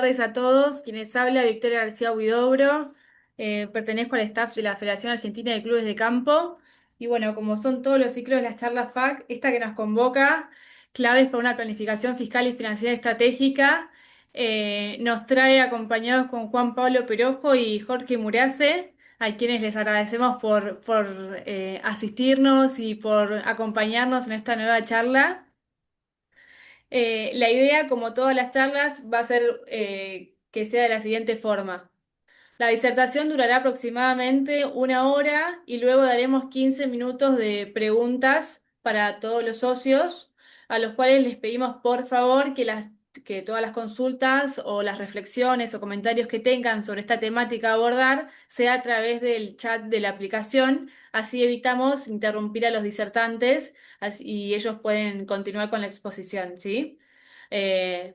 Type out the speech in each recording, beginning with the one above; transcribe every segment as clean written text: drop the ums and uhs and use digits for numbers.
tardes a todos. Quienes habla Victoria García Huidobro. Pertenezco al staff de la Federación Argentina de Clubes de Campo. Y bueno, como son todos los ciclos de las charlas FAC, esta que nos convoca, claves para una planificación fiscal y financiera estratégica, nos trae acompañados con Juan Pablo Perojo y Jorge Murace, a quienes les agradecemos por asistirnos y por acompañarnos en esta nueva charla. La idea, como todas las charlas, va a ser que sea de la siguiente forma. La disertación durará aproximadamente 1 hora y luego daremos 15 minutos de preguntas para todos los socios, a los cuales les pedimos por favor que todas las consultas o las reflexiones o comentarios que tengan sobre esta temática a abordar sea a través del chat de la aplicación, así evitamos interrumpir a los disertantes y ellos pueden continuar con la exposición, ¿sí? Eh,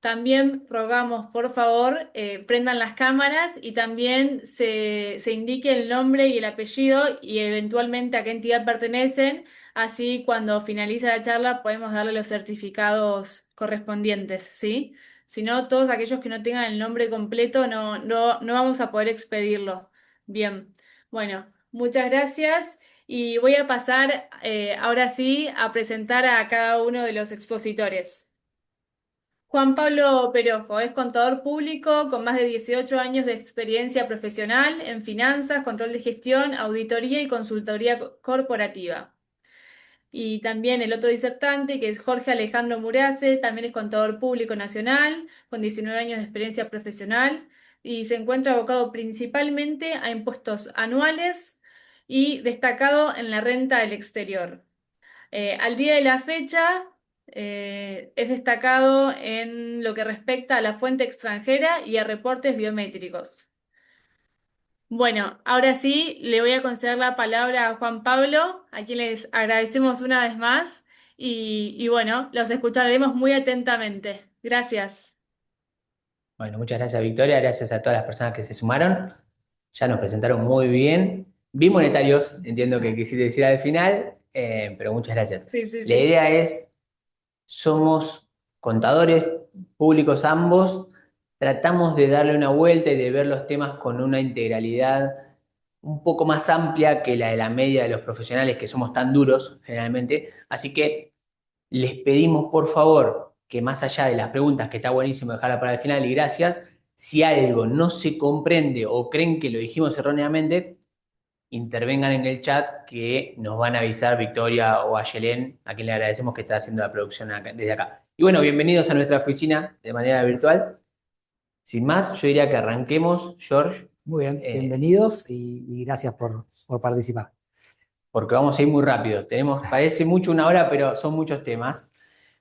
También rogamos, por favor, prendan las cámaras y también se indique el nombre y el apellido y eventualmente a qué entidad pertenecen. Así, cuando finalice la charla, podemos darle los certificados correspondientes, ¿sí? Si no, todos aquellos que no tengan el nombre completo, no vamos a poder expedirlo. Bien, bueno, muchas gracias. Y voy a pasar ahora sí a presentar a cada uno de los expositores. Juan Pablo Perojo es contador público con más de 18 años de experiencia profesional en finanzas, control de gestión, auditoría y consultoría corporativa. Y también el otro disertante, que es Jorge Alejandro Murace, también es contador público nacional, con 19 años de experiencia profesional y se encuentra abocado principalmente a impuestos anuales y destacado en la renta del exterior. Al día de la fecha, es destacado en lo que respecta a la fuente extranjera y a reportes biométricos. Bueno, ahora sí, le voy a conceder la palabra a Juan Pablo, a quien les agradecemos una vez más y bueno, los escucharemos muy atentamente. Gracias. Bueno, muchas gracias Victoria, gracias a todas las personas que se sumaron. Ya nos presentaron muy bien. Bimonetarios, entiendo que quisiste decir al final, pero muchas gracias. Sí, sí, La sí. idea es, somos contadores públicos ambos, tratamos de darle una vuelta y de ver los temas con una integralidad un poco más amplia que la de la media de los profesionales que somos tan duros generalmente. Así que les pedimos por favor que más allá de las preguntas, que está buenísimo dejarla para el final y gracias, si algo no se comprende o creen que lo dijimos erróneamente, intervengan en el chat que nos van a avisar Victoria o Ayelén, a quien le agradecemos que está haciendo la producción desde acá. Y bueno, bienvenidos a nuestra oficina de manera virtual. Sin más, yo diría que arranquemos, George, Muy bien, eh, bienvenidos y gracias por participar. porque vamos a ir muy rápido. Parece mucho 1 hora, pero son muchos temas.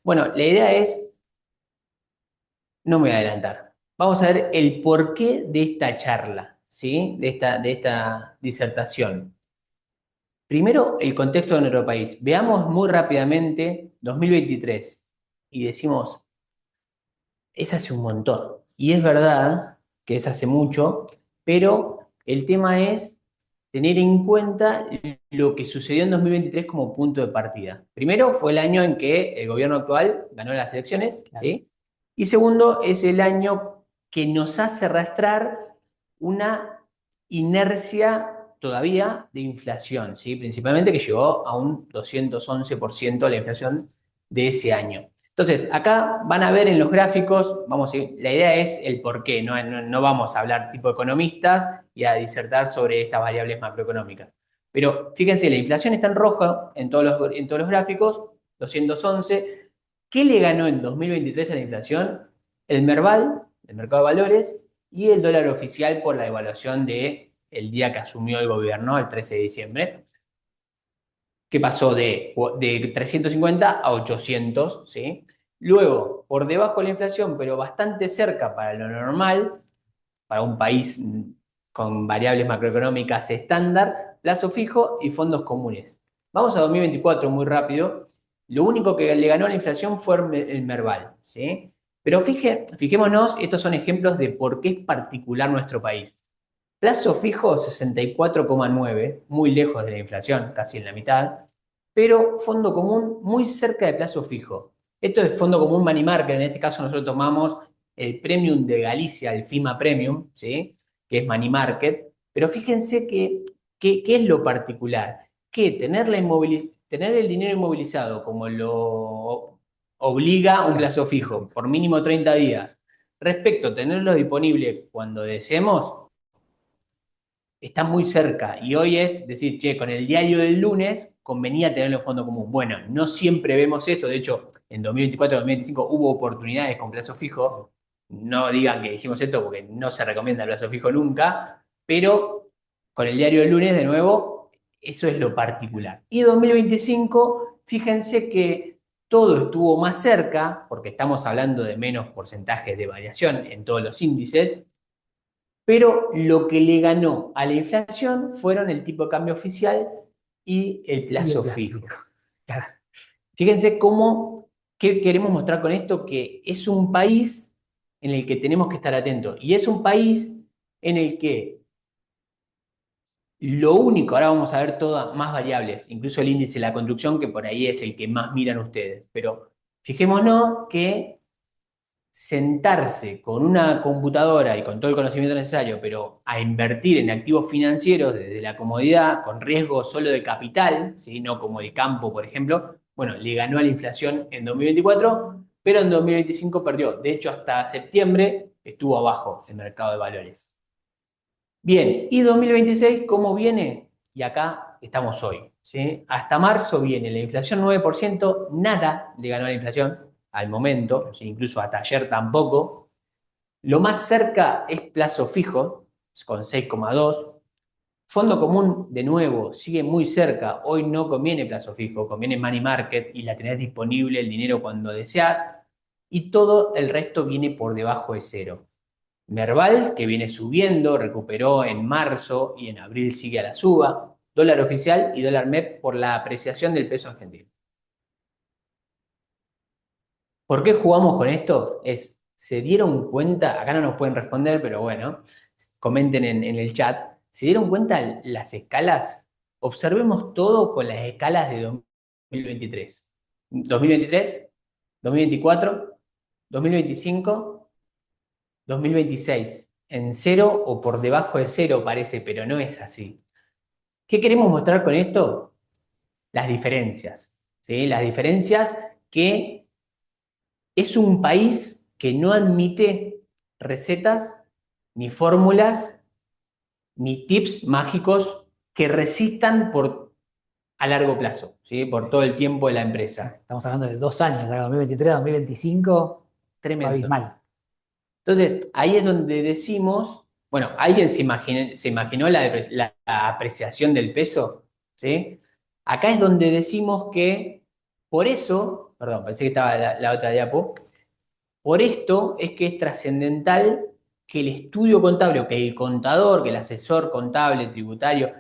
Bueno, la idea es, no me voy a adelantar. Vamos a ver el porqué de esta charla, ¿sí? De esta disertación. Primero, el contexto de nuestro país. Veamos muy rápidamente 2023 y decimos, es hace un montón. Y es verdad que es hace mucho, pero el tema es tener en cuenta lo que sucedió en 2023 como punto de partida. Primero, fue el año en que el gobierno actual ganó las elecciones, Claro. ¿sí? Y segundo, es el año que nos hace arrastrar una inercia todavía de inflación, ¿sí? Principalmente que llegó a un 211% la inflación de ese año. Entonces, acá van a ver en los gráficos, la idea es el por qué, no vamos a hablar tipo economistas y a disertar sobre estas variables macroeconómicas. Pero fíjense, la inflación está en roja en todos los gráficos, 211. ¿Qué le ganó en 2023 a la inflación? El Merval, el mercado de valores, y el dólar oficial por la devaluación del día que asumió el gobierno, el 13 de diciembre, que pasó de 350 a 800, ¿sí? Luego, por debajo de la inflación, pero bastante cerca para lo normal, para un país con variables macroeconómicas estándar, plazo fijo y fondos comunes. Vamos a 2024 muy rápido. Lo único que le ganó a la inflación fue el Merval, ¿sí? Pero fijémonos, estos son ejemplos de por qué es particular nuestro país. Plazo fijo 64,9, muy lejos de la inflación, casi en la mitad, pero fondo común muy cerca de plazo fijo. Esto es fondo común money market, en este caso nosotros tomamos el Premium de Galicia, el FIMA Premium, ¿sí? Que es Money Market, pero fíjense ¿qué es lo particular? Que tener el dinero inmovilizado como lo obliga un Claro, plazo fijo por mínimo 30 días, respecto a tenerlo disponible cuando deseemos, está muy cerca. Y hoy es decir, che, con el diario del lunes convenía tenerlo en fondo común. Bueno, no siempre vemos esto. De hecho, en 2024-2025 hubo oportunidades con plazo fijo. No digan que dijimos esto porque no se recomienda el plazo fijo nunca. Pero con el diario del lunes, de nuevo, eso es lo particular. Y 2025, fíjense que todo estuvo más cerca, porque estamos hablando de menos porcentajes de variación en todos los índices, pero lo que le ganó a la inflación fueron el tipo de cambio oficial y el y el plazo plazo fijo. fijo. Claro, Fíjense qué queremos mostrar con esto, que es un país en el que tenemos que estar atentos y es un país en el que lo único, ahora vamos a ver todas más variables, incluso el índice de la construcción, que por ahí es el que más miran ustedes, pero fijémonos que sentarse con una computadora y con todo el conocimiento necesario, pero a invertir en activos financieros desde la comodidad, con riesgo solo de capital, ¿sí? No como el campo, por ejemplo, bueno, le ganó a la inflación en 2024, pero en 2025 perdió. De hecho, hasta septiembre estuvo abajo el mercado de valores. Bien, ¿y 2026 cómo viene? Y acá estamos hoy, ¿sí? Hasta marzo viene la inflación 9%, nada le ganó a la inflación al momento, ¿sí? Incluso hasta ayer tampoco. Lo más cerca es plazo fijo, con 6,2. Fondo común, de nuevo, sigue muy cerca. Hoy no conviene plazo fijo, conviene money market y la tenés disponible el dinero cuando deseas. Y todo el resto viene por debajo de cero. Merval, que viene subiendo, recuperó en marzo y en abril sigue a la suba. Dólar oficial y dólar MEP por la apreciación del peso argentino. ¿Por qué jugamos con esto? ¿Se dieron cuenta? Acá no nos pueden responder, pero bueno, comenten en el chat. ¿Se dieron cuenta las escalas? Observemos todo con las escalas de 2023. 2023, 2024, 2025, 2026. En cero o por debajo de cero parece, pero no es así. ¿Qué queremos mostrar con esto? Las diferencias, ¿sí? Las diferencias que es un país que no admite recetas, ni fórmulas, ni tips mágicos que resistan a largo plazo, ¿sí? Por todo el tiempo de la empresa. estamos hablando de 2 años, acá, 2023, 2025, fue Tremendo. abismal. Entonces, ahí es donde decimos, bueno, ¿alguien se imaginó la apreciación del peso? ¿Sí? Acá es donde decimos que, por eso, perdón, pensé que estaba la otra diapo, por esto es que es trascendental que el estudio contable o que el contador, que el asesor contable, tributario,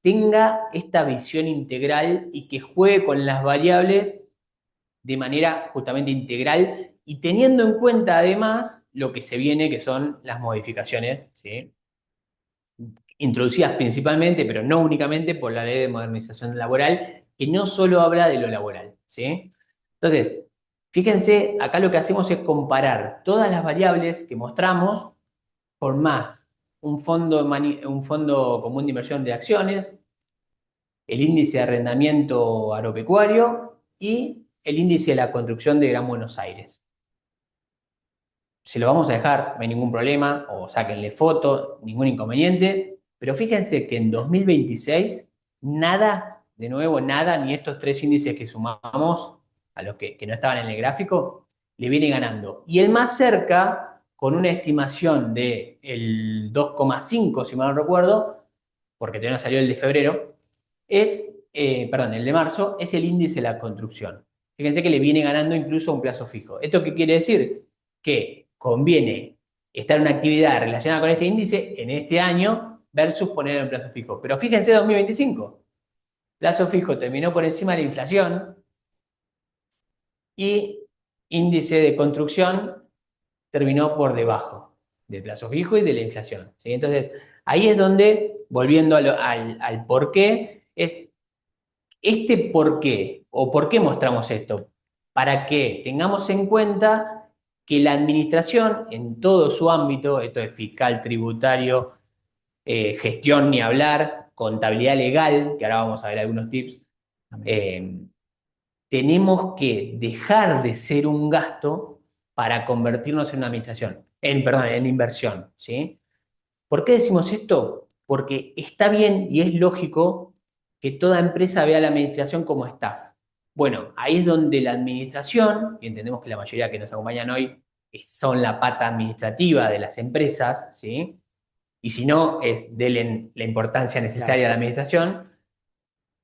tenga esta visión integral y que juegue con las variables de manera justamente integral y teniendo en cuenta además lo que se viene, que son las modificaciones, ¿sí? Introducidas principalmente, pero no únicamente por la Ley de Modernización Laboral, que no solo habla de lo laboral, ¿sí? Entonces, fíjense, acá lo que hacemos es comparar todas las variables que mostramos por más un fondo común de inversión de acciones, el índice de arrendamiento agropecuario y el índice de la construcción de Gran Buenos Aires. Se lo vamos a dejar, no hay ningún problema, o sáquenle foto, ningún inconveniente, pero fíjense que en 2026 nada, de nuevo nada, ni estos tres índices que sumamos a los que no estaban en el gráfico, le viene ganando. Y el más cerca, con una estimación de el 2,5, si mal no recuerdo, porque todavía no salió el de febrero, perdón, el de marzo, es el índice de la construcción. Fíjense que le viene ganando incluso a un plazo fijo. ¿Esto qué quiere decir? Que conviene estar en una actividad relacionada con este índice en este año versus poner en plazo fijo. Pero fíjense 2025. Plazo fijo terminó por encima de la inflación y índice de construcción terminó por debajo del plazo fijo y de la inflación, ¿sí? Entonces, ahí es donde, volviendo al por qué, es este por qué o por qué mostramos esto. Para que tengamos en cuenta que la administración en todo su ámbito, esto es fiscal, tributario, gestión ni hablar, contabilidad legal, que ahora vamos a ver algunos tips, tenemos que dejar de ser un gasto para convertirnos en una administración, perdón, en inversión, ¿sí? ¿Por qué decimos esto? Porque está bien y es lógico que toda empresa vea a la administración como staff. Bueno, ahí es donde la administración, y entendemos que la mayoría que nos acompañan hoy son la pata administrativa de las empresas, ¿sí? Y si no, denle la importancia necesaria a la administración.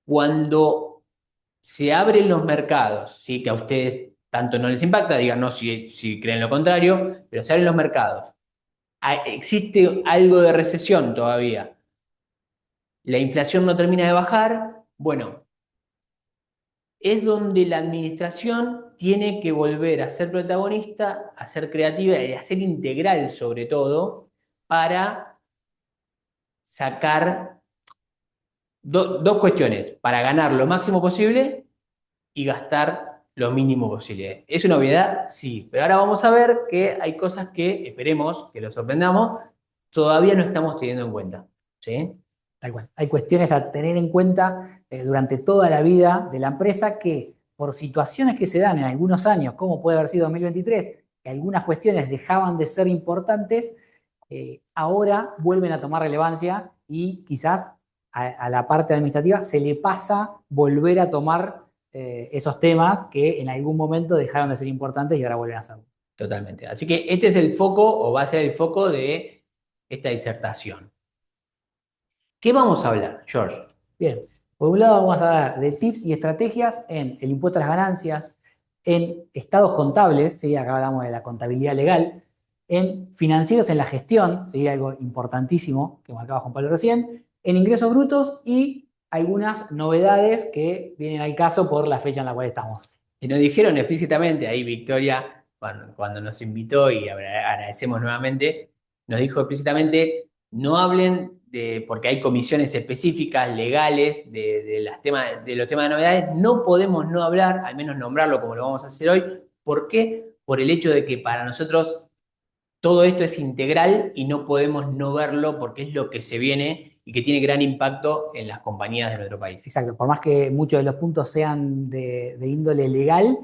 Cuando se abren los mercados, ¿sí? Que a ustedes tanto no les impacta, díganos si creen lo contrario, pero se abren los mercados. Existe algo de recesión todavía. La inflación no termina de bajar. Bueno, es donde la administración tiene que volver a ser protagonista, a ser creativa y a ser integral sobre todo para sacar dos cuestiones, para ganar lo máximo posible y gastar lo mínimo posible. ¿Es una obviedad? Sí, pero ahora vamos a ver que hay cosas que, esperemos que lo sorprendamos, todavía no estamos teniendo en cuenta. ¿Sí? Tal cual. Hay cuestiones a tener en cuenta durante toda la vida de la empresa que por situaciones que se dan en algunos años, como puede haber sido 2023, que algunas cuestiones dejaban de ser importantes, ahora vuelven a tomar relevancia y quizás a la parte administrativa se le pasa volver a tomar esos temas que en algún momento dejaron de ser importantes y ahora vuelven a serlo. Totalmente. Así que este es el foco, o va a ser el foco de esta disertación. ¿Qué vamos a hablar, George? Bien, por un lado vamos a hablar de tips y estrategias en el impuesto a las ganancias, en estados contables, ¿sí? Acá hablamos de la contabilidad legal, en financieros en la gestión, ¿sí? Algo importantísimo que marcaba Juan Pablo recién, en ingresos brutos y algunas novedades que vienen al caso por la fecha en la cual estamos. Y nos dijeron explícitamente ahí, Victoria, cuando nos invitó y agradecemos nuevamente, nos dijo explícitamente, no hablen porque hay comisiones específicas, legales, de los temas de novedades, no podemos no hablar, al menos nombrarlo como lo vamos a hacer hoy. ¿Por qué? Por el hecho de que para nosotros todo esto es integral y no podemos no verlo porque es lo que se viene y que tiene gran impacto en las compañías de nuestro país. Exacto, por más que muchos de los puntos sean de índole legal,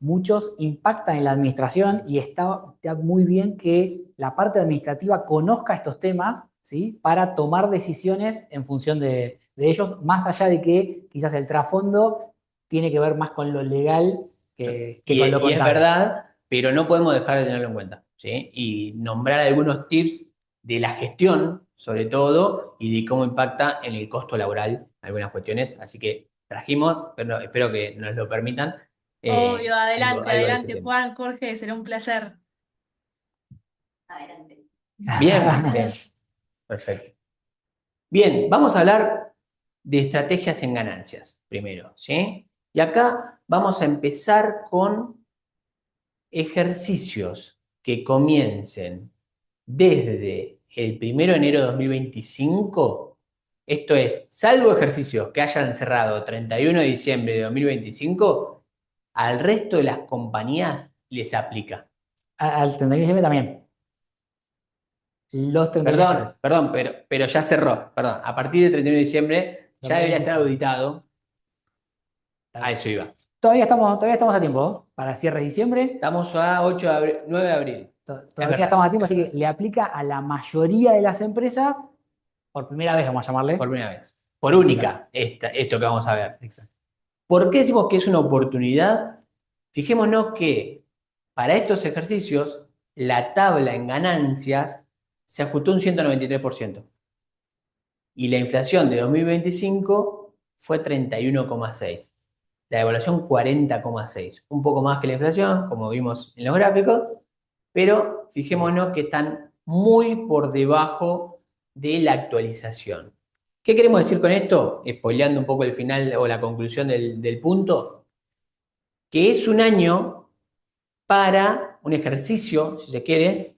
muchos impactan en la administración y está muy bien que la parte administrativa conozca estos temas, ¿sí? Para tomar decisiones en función de ellos, más allá de que quizás el trasfondo tiene que ver más con lo legal que con lo Y es contable. verdad, pero no podemos dejar de tenerlo en cuenta, ¿sí? Y nombrar algunos tips de la gestión, sobre todo, y de cómo impacta en el costo laboral algunas cuestiones. Así que trajimos, pero espero que nos lo permitan, Obvio, adelante, algo de este adelante, tema. Juan, Jorge, será un placer. Bien, bien, perfecto. Bien, vamos a hablar de estrategias en ganancias primero, ¿sí? Y acá vamos a empezar con ejercicios que comiencen desde el 1 de enero de 2025, esto es, salvo ejercicios que hayan cerrado 31 de diciembre de 2025, al resto de las compañías les aplica. Al 31 de diciembre también. Los 31 de diciembre. Perdón, pero ya cerró, perdón, a partir del 31 de diciembre ya debería estar 2025. auditado, a eso iba. Todavía estamos a tiempo, ¿no? Para cierre de diciembre. Estamos a 9 de abril. Todavía estamos a tiempo, así que le aplica a la mayoría de las empresas por primera vez, vamos a llamarle. Por primera vez. Por única, esto que vamos a ver. Exacto. ¿Por qué decimos que es una oportunidad? Fijémonos que para estos ejercicios la tabla en ganancias se ajustó un 193% y la inflación de 2025 fue 31,6%. La devaluación 40,6%. Un poco más que la inflación, como vimos en los gráficos, pero fijémonos que están muy por debajo de la actualización. ¿Qué queremos decir con esto? Spoileando un poco el final o la conclusión del punto, que es un año para un ejercicio, si se quiere,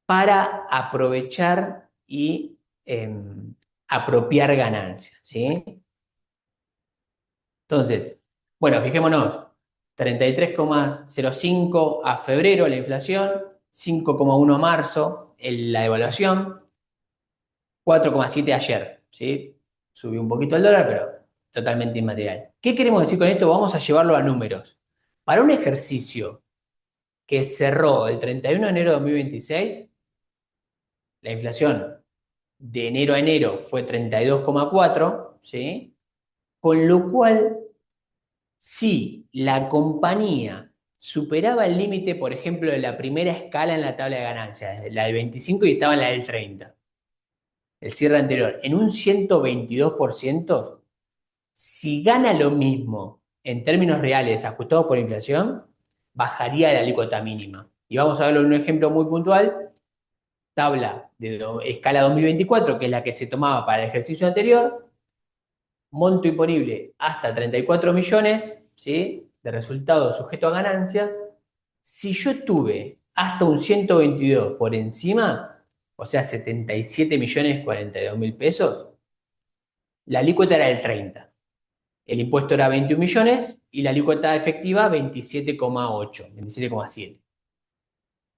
para aprovechar y apropiar ganancias, ¿sí? Entonces, bueno, fijémonos, 33,05 a febrero la inflación, 5,1 a marzo la devaluación, 4,7 ayer, ¿sí? Subió un poquito el dólar, pero totalmente inmaterial. ¿Qué queremos decir con esto? Vamos a llevarlo a números. Para un ejercicio que cerró el 31 de enero de 2026, la inflación de enero a enero fue 32,4, ¿sí? Con lo cual, si la compañía superaba el límite, por ejemplo, de la primera escala en la tabla de ganancias, la del 25 y estaba en la del 30, el cierre anterior, en un 122%, si gana lo mismo en términos reales ajustados por inflación, bajaría la alícuota mínima. Y vamos a verlo en un ejemplo muy puntual, tabla de escala 2024, que es la que se tomaba para el ejercicio anterior, monto imponible hasta 34 millones, ¿sí? De resultado sujeto a ganancia. Si yo estuve hasta un 122 por encima, o sea, 77.042.000 pesos, la alícuota era del 30. El impuesto era 21 millones y la alícuota efectiva 27,8, 27,7.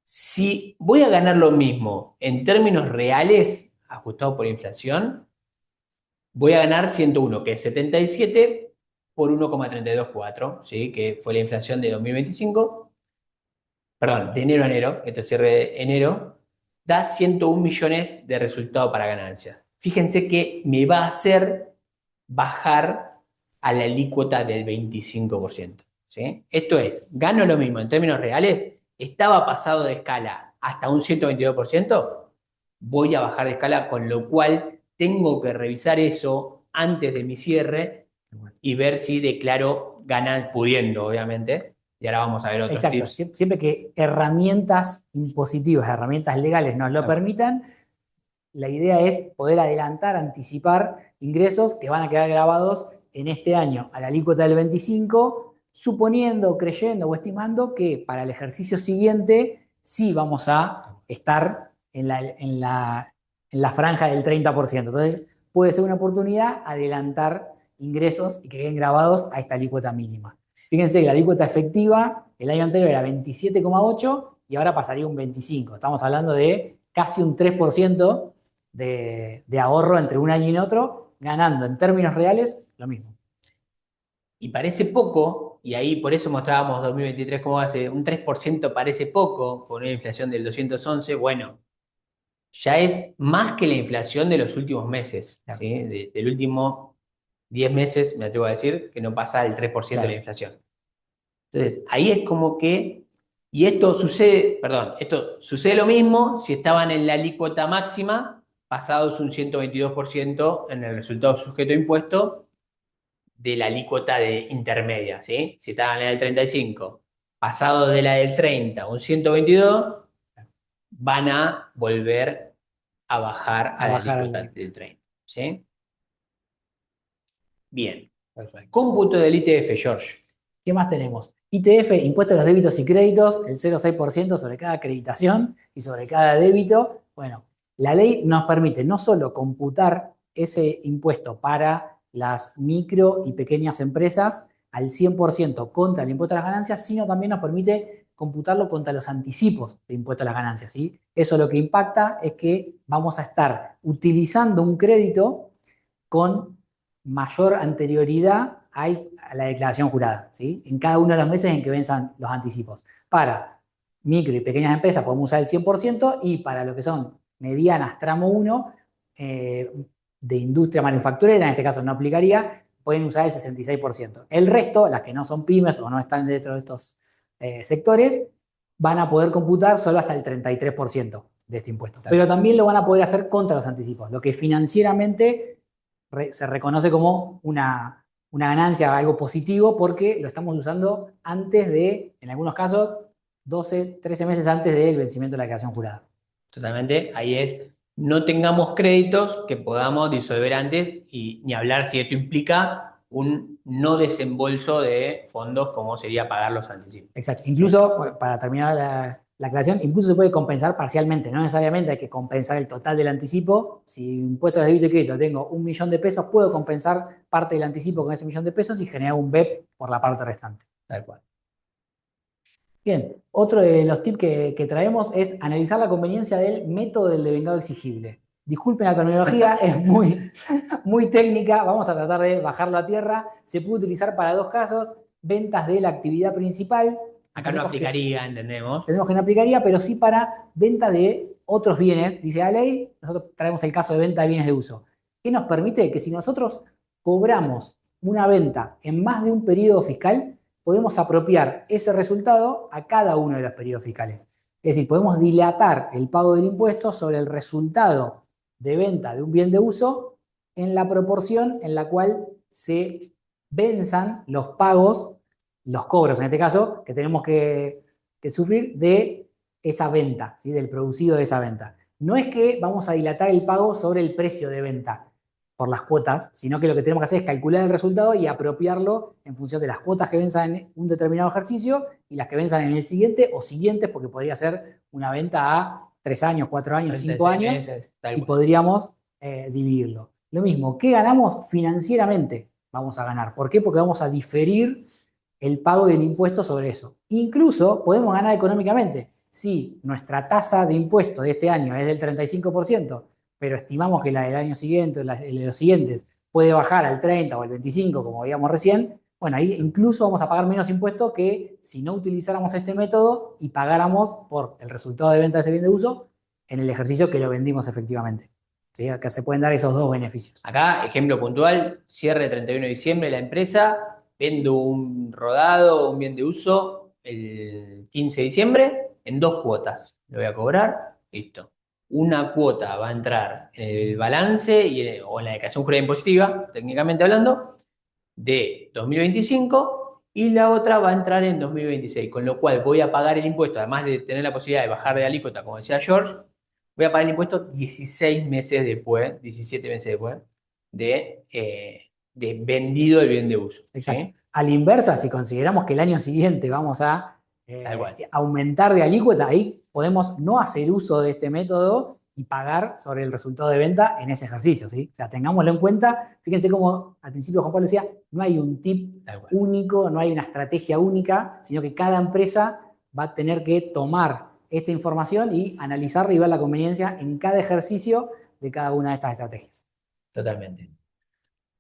Si voy a ganar lo mismo en términos reales, ajustado por inflación, voy a ganar 101, que es 77 por 1,324, ¿sí? Que fue la inflación de 2025, perdón, de enero a enero, este cierre de enero, da 101 millones de resultado para ganancias. Fíjense que me va a hacer bajar a la alícuota del 25%, ¿sí? Esto es, gano lo mismo en términos reales, estaba pasado de escala hasta un 122%, voy a bajar de escala, con lo cual tengo que revisar eso antes de mi cierre y ver si declaro ganas pudiendo, obviamente. Y ahora vamos a ver otros Exacto, tips. siempre que herramientas impositivas, herramientas legales nos lo permitan, la idea es poder adelantar, anticipar ingresos que van a quedar grabados en este año a la alícuota del 25, suponiendo, creyendo o estimando que para el ejercicio siguiente sí vamos a estar en la franja del 30%. Entonces, puede ser una oportunidad adelantar ingresos y que queden grabados a esta alícuota mínima. Fíjense que la alícuota efectiva el año anterior era 27,8 y ahora pasaría un 25. Estamos hablando de casi un 3% de ahorro entre un año y otro, ganando en términos reales lo mismo. Y parece poco, y ahí por eso mostrábamos 2023 como hace un 3% parece poco, con una inflación del 211, bueno, ya es más que la inflación de los últimos meses, Claro. ¿sí? Del último 10 meses, me atrevo a decir, que no pasa el 3% de la inflación. Entonces, ahí es como que, y esto sucede lo mismo si estaban en la alícuota máxima, pasados un 122% en el resultado sujeto a impuesto de la alícuota de intermedia, ¿sí? Si estaban en la del 35, pasado de la del 30, un 122, van a volver a bajar a la alícuota del 30, ¿sí? Bien. Perfecto. Cómputo del ITF, George. ¿Qué más tenemos? ITF, impuesto a los débitos y créditos, el 0,6% sobre cada acreditación y sobre cada débito. Bueno, la ley nos permite no solo computar ese impuesto para las micro y pequeñas empresas al 100% contra el impuesto a las ganancias, sino también nos permite computarlo contra los anticipos de impuesto a las ganancias, ¿sí? Eso lo que impacta es que vamos a estar utilizando un crédito con mayor anterioridad a la declaración jurada, ¿sí? En cada uno de los meses en que venzan los anticipos. Para micro y pequeñas empresas podemos usar el 100% y para lo que son medianas, tramo 1, de industria manufacturera, en este caso no aplicaría, pueden usar el 66%. El resto, las que no son pymes o no están dentro de estos sectores, van a poder computar solo hasta el 33% de este impuesto. Pero también lo van a poder hacer contra los anticipos, lo que financieramente se reconoce como una ganancia, algo positivo, porque lo estamos usando antes de, en algunos casos, 12, 13 meses antes del vencimiento de la declaración jurada. Totalmente, ahí es, no tengamos créditos que podamos disolver antes y ni hablar si esto implica un no desembolso de fondos como sería pagar los anticipos. Exacto. Incluso, para terminar la aclaración, incluso se puede compensar parcialmente, no necesariamente hay que compensar el total del anticipo. Si impuesto de débito y crédito tengo 1.000.000 de pesos, puedo compensar parte del anticipo con ese 1.000.000 de pesos y generar un BEP por la parte restante. Tal cual. Bien, otro de los tips que traemos es analizar la conveniencia del método del devengado exigible. Disculpen la terminología, es muy técnica, vamos a tratar de bajarlo a tierra. Se puede utilizar para dos casos: ventas de la actividad principal. Acá no Entendemos que, aplicaría, entendemos. entendemos que no aplicaría, pero sí para venta de otros bienes. Dice la ley, nosotros traemos el caso de venta de bienes de uso. ¿Qué nos permite? Que si nosotros cobramos una venta en más de un periodo fiscal, podemos apropiar ese resultado a cada uno de los periodos fiscales. Es decir, podemos dilatar el pago del impuesto sobre el resultado de venta de un bien de uso en la proporción en la cual se venzan los pagos, los cobros en este caso, que tenemos que sufrir de esa venta, ¿sí? Del producido de esa venta. No es que vamos a dilatar el pago sobre el precio de venta por las cuotas, sino que lo que tenemos que hacer es calcular el resultado y apropiarlo en función de las cuotas que venzan en un determinado ejercicio y las que venzan en el siguiente o siguientes, porque podría ser una venta a 3 años, 4 años, 5 36 años, meses, tal y cual. podríamos dividirlo. Lo mismo, ¿qué ganamos financieramente? Vamos a ganar. ¿Por qué? Porque vamos a diferir el pago del impuesto sobre eso. Incluso podemos ganar económicamente. Si nuestra tasa de impuesto de este año es del 35%, pero estimamos que la del año siguiente o la de los siguientes puede bajar al 30 o al 25, como veíamos recién, bueno, ahí incluso vamos a pagar menos impuestos que si no utilizáramos este método y pagáramos por el resultado de venta de ese bien de uso en el ejercicio que lo vendimos efectivamente. ¿Sí? Acá se pueden dar esos dos beneficios. Acá, ejemplo puntual, cierre 31 de diciembre, la empresa, vendo un rodado, un bien de uso el 15 de diciembre en dos cuotas. Lo voy a cobrar, listo. Una cuota va a entrar en el balance o en la declaración jurada impositiva, técnicamente hablando, de 2025 y la otra va a entrar en 2026, con lo cual voy a pagar el impuesto, además de tener la posibilidad de bajar de alícuota, como decía George, voy a pagar el impuesto 16 meses después, 17 meses después de vendido el bien de uso. Exacto. ¿Sí? A la inversa, si consideramos que el año siguiente vamos a Tal cual. aumentar de alícuota, ahí podemos no hacer uso de este método y pagar sobre el resultado de venta en ese ejercicio, ¿sí? O sea, tengámoslo en cuenta. Fíjense cómo al principio Juan Pablo decía, no hay un tip único, no hay una estrategia única, sino que cada empresa va a tener que tomar esta información y analizarla y ver la conveniencia en cada ejercicio de cada una de estas estrategias. Totalmente.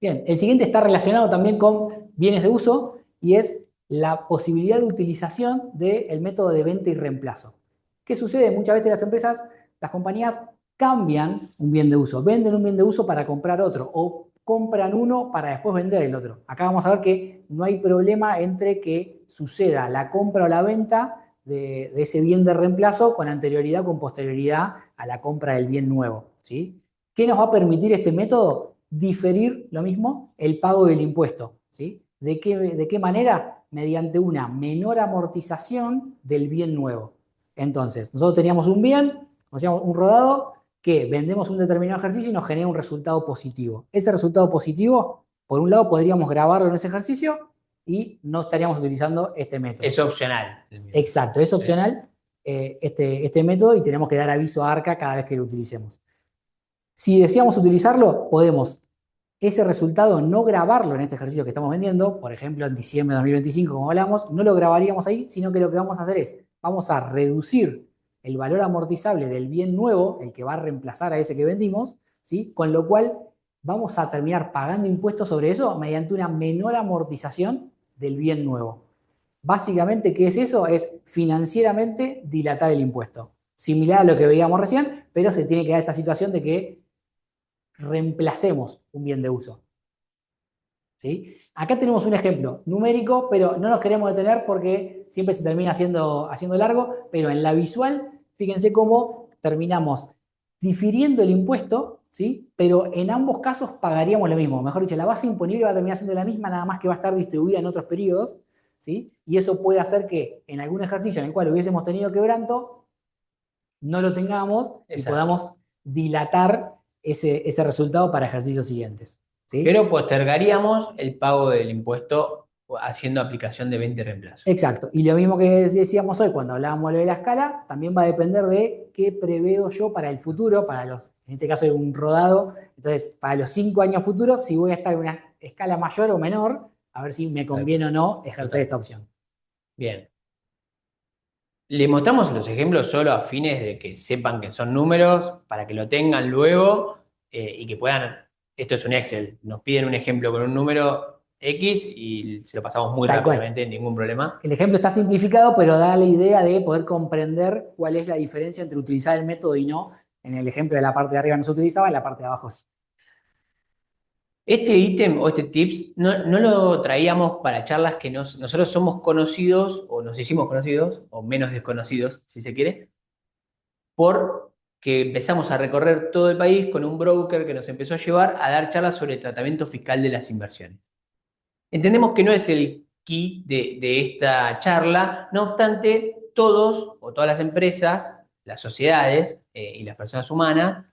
Bien, el siguiente está relacionado también con bienes de uso y es la posibilidad de utilización del método de venta y reemplazo. ¿Qué sucede? Muchas veces las empresas, las compañías cambian un bien de uso, venden un bien de uso para comprar otro o compran uno para después vender el otro. Acá vamos a ver que no hay problema entre que suceda la compra o la venta de ese bien de reemplazo con anterioridad o con posterioridad a la compra del bien nuevo, ¿sí? ¿Qué nos va a permitir este método? Diferir, lo mismo, el pago del impuesto, ¿sí? ¿De qué manera? Mediante una menor amortización del bien nuevo. Entonces, nosotros teníamos un bien, como decíamos, un rodado, que vendemos un determinado ejercicio y nos genera un resultado positivo. Ese resultado positivo, por un lado, podríamos grabarlo en ese ejercicio y no estaríamos utilizando este método. Es opcional. Exacto, es opcional este método y tenemos que dar aviso a ARCA cada vez que lo utilicemos. Si deseamos utilizarlo, podemos ese resultado no grabarlo en este ejercicio que estamos vendiendo, por ejemplo en diciembre de 2025, como hablamos, no lo grabaríamos ahí, sino que lo que vamos a hacer es, vamos a reducir el valor amortizable del bien nuevo, el que va a reemplazar a ese que vendimos, ¿sí? Con lo cual vamos a terminar pagando impuestos sobre eso mediante una menor amortización del bien nuevo. Básicamente, ¿qué es eso? Es financieramente dilatar el impuesto. Similar a lo que veíamos recién, pero se tiene que dar esta situación de que reemplacemos un bien de uso. ¿Sí? Acá tenemos un ejemplo numérico, pero no nos queremos detener porque siempre se termina haciendo largo, pero en la visual, fíjense cómo terminamos difiriendo el impuesto, ¿sí? Pero en ambos casos pagaríamos lo mismo. Mejor dicho, la base imponible va a terminar siendo la misma, nada más que va a estar distribuida en otros periodos, ¿sí? Y eso puede hacer que en algún ejercicio en el cual hubiésemos tenido quebranto, no lo tengamos y podamos dilatar ese resultado para ejercicios siguientes. ¿Sí? Pero postergaríamos el pago del impuesto haciendo aplicación de venta y reemplazo. Exacto. Y lo mismo que decíamos hoy cuando hablábamos de la escala, también va a depender de qué preveo yo para el futuro, para los, en este caso de un rodado, entonces para los 5 años futuros, si voy a estar en una escala mayor o menor, a ver si me conviene o no ejercer esta opción. Bien. Le mostramos los ejemplos solo a fines de que sepan que son números, para que lo tengan luego y que puedan, esto es un Excel, nos piden un ejemplo con un número X y se lo pasamos muy Tal cual. rápidamente, ningún problema. El ejemplo está simplificado, pero da la idea de poder comprender cuál es la diferencia entre utilizar el método y no. En el ejemplo de la parte de arriba no se utilizaba, en la parte de abajo sí. Este ítem o este tips no lo traíamos para charlas que nosotros somos conocidos o nos hicimos conocidos o menos desconocidos, si se quiere, porque empezamos a recorrer todo el país con un broker que nos empezó a llevar a dar charlas sobre el tratamiento fiscal de las inversiones. Entendemos que no es el key de esta charla, no obstante, todos o todas las empresas, las sociedades y las personas humanas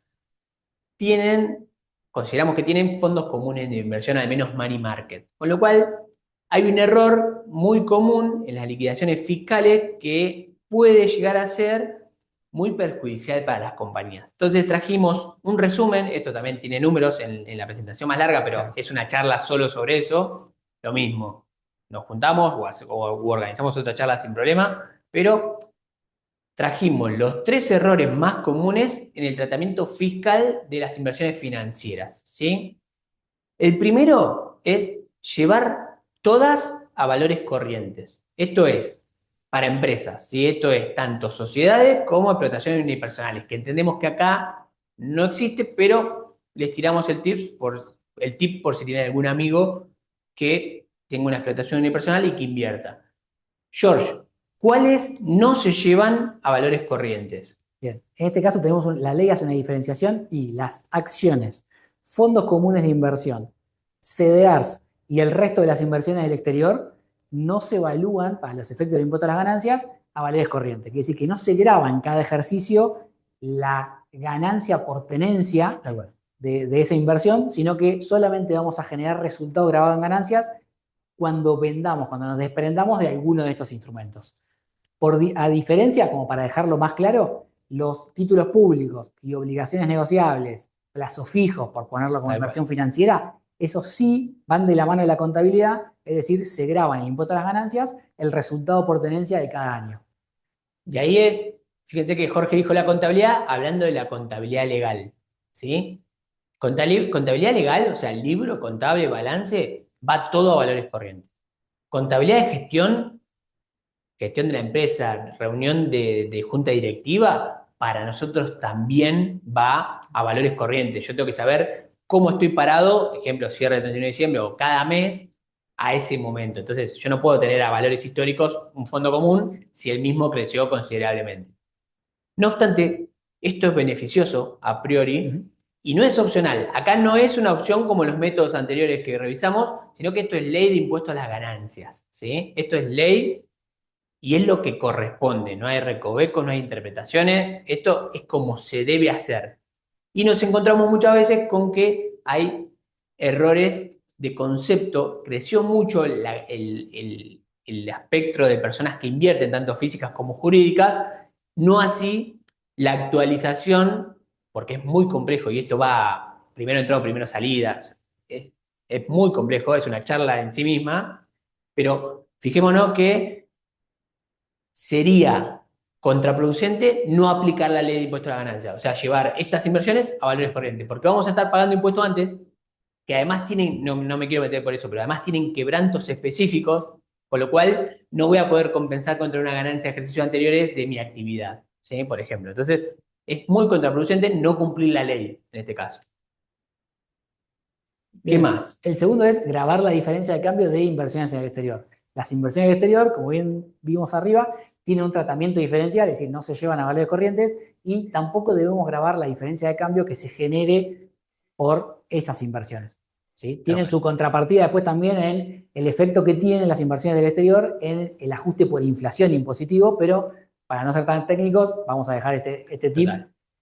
consideramos que tienen fondos comunes de inversión, al menos money market. Con lo cual, hay un error muy común en las liquidaciones fiscales que puede llegar a ser muy perjudicial para las compañías. Entonces trajimos un resumen, esto también tiene números en la presentación más larga, pero es una charla solo sobre eso. Lo mismo, nos juntamos o organizamos otra charla sin problema, pero trajimos los 3 errores más comunes en el tratamiento fiscal de las inversiones financieras, ¿sí? El primero es llevar todas a valores corrientes. Esto es para empresas, ¿sí? Esto es tanto sociedades como explotaciones unipersonales, que entendemos que acá no existe, pero les tiramos el tip por si tienen algún amigo que tenga una explotación unipersonal y que invierta. George, ¿cuáles no se llevan a valores corrientes? Bien, en este caso tenemos la ley hace una diferenciación y las acciones, fondos comunes de inversión, CDRs y el resto de las inversiones del exterior no se evalúan para los efectos del impuesto a las ganancias a valores corrientes. Quiere decir que no se graba en cada ejercicio la ganancia por tenencia de esa inversión, sino que solamente vamos a generar resultado grabado en ganancias cuando vendamos, cuando nos desprendamos de alguno de estos instrumentos. A diferencia, como para dejarlo más claro, los títulos públicos y obligaciones negociables, plazos fijos, por ponerlo como inversión financiera, esos sí van de la mano de la contabilidad, es decir, se graba en el impuesto a las ganancias el resultado por tenencia de cada año. Y ahí fíjense que Jorge dijo la contabilidad, hablando de la contabilidad legal, ¿sí? Contabilidad legal, o sea, libro, contable, balance, va todo a valores corrientes. Contabilidad de gestión de la empresa, reunión de junta directiva, para nosotros también va a valores corrientes. Yo tengo que saber cómo estoy parado, ejemplo, cierre del 31 de diciembre o cada mes, a ese momento. Entonces, yo no puedo tener a valores históricos un fondo común si el mismo creció considerablemente. No obstante, esto es beneficioso a priori y no es opcional. Acá no es una opción como los métodos anteriores que revisamos, sino que esto es ley de impuesto a las ganancias, ¿sí? Esto es ley y es lo que corresponde. No hay recovecos, no hay interpretaciones. Esto es como se debe hacer. Y nos encontramos muchas veces con que hay errores de concepto. Creció mucho el espectro de personas que invierten, tanto físicas como jurídicas, no así la actualización, porque es muy complejo y esto va primero entrado, primero salidas. Es muy complejo, es una charla en sí misma, pero fijémonos que sería contraproducente no aplicar la ley de impuesto a la ganancia, o sea, llevar estas inversiones a valores corrientes, porque vamos a estar pagando impuestos antes, que además tienen, no me quiero meter por eso, pero además tienen quebrantos específicos, con lo cual no voy a poder compensar contra una ganancia de ejercicios anteriores de mi actividad, ¿sí? Por ejemplo. Entonces, es muy contraproducente no cumplir la ley en este caso. ¿Qué Bien. más? El segundo es grabar la diferencia de cambio de inversiones en el exterior. Las inversiones en el exterior, como bien vimos arriba, tienen un tratamiento diferencial, es decir, no se llevan a valores corrientes y tampoco debemos grabar la diferencia de cambio que se genere por esas inversiones. ¿Sí? Tienen su contrapartida después también en el efecto que tienen las inversiones del exterior en el ajuste por inflación impositivo, pero para no ser tan técnicos, vamos a dejar este tip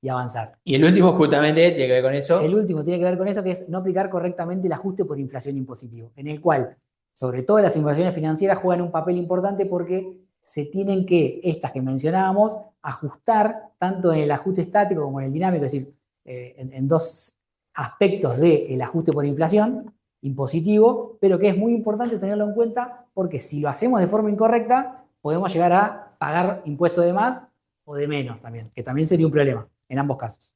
y avanzar. Y el último justamente tiene que ver con eso. El último tiene que ver con eso, que es no aplicar correctamente el ajuste por inflación impositivo, en el cual, sobre todo las inversiones financieras, juegan un papel importante porque se tienen que, estas que mencionábamos, ajustar tanto en el ajuste estático como en el dinámico, es decir, en dos aspectos del ajuste por inflación impositivo, pero que es muy importante tenerlo en cuenta porque si lo hacemos de forma incorrecta, podemos llegar a pagar impuestos de más o de menos también, que también sería un problema en ambos casos.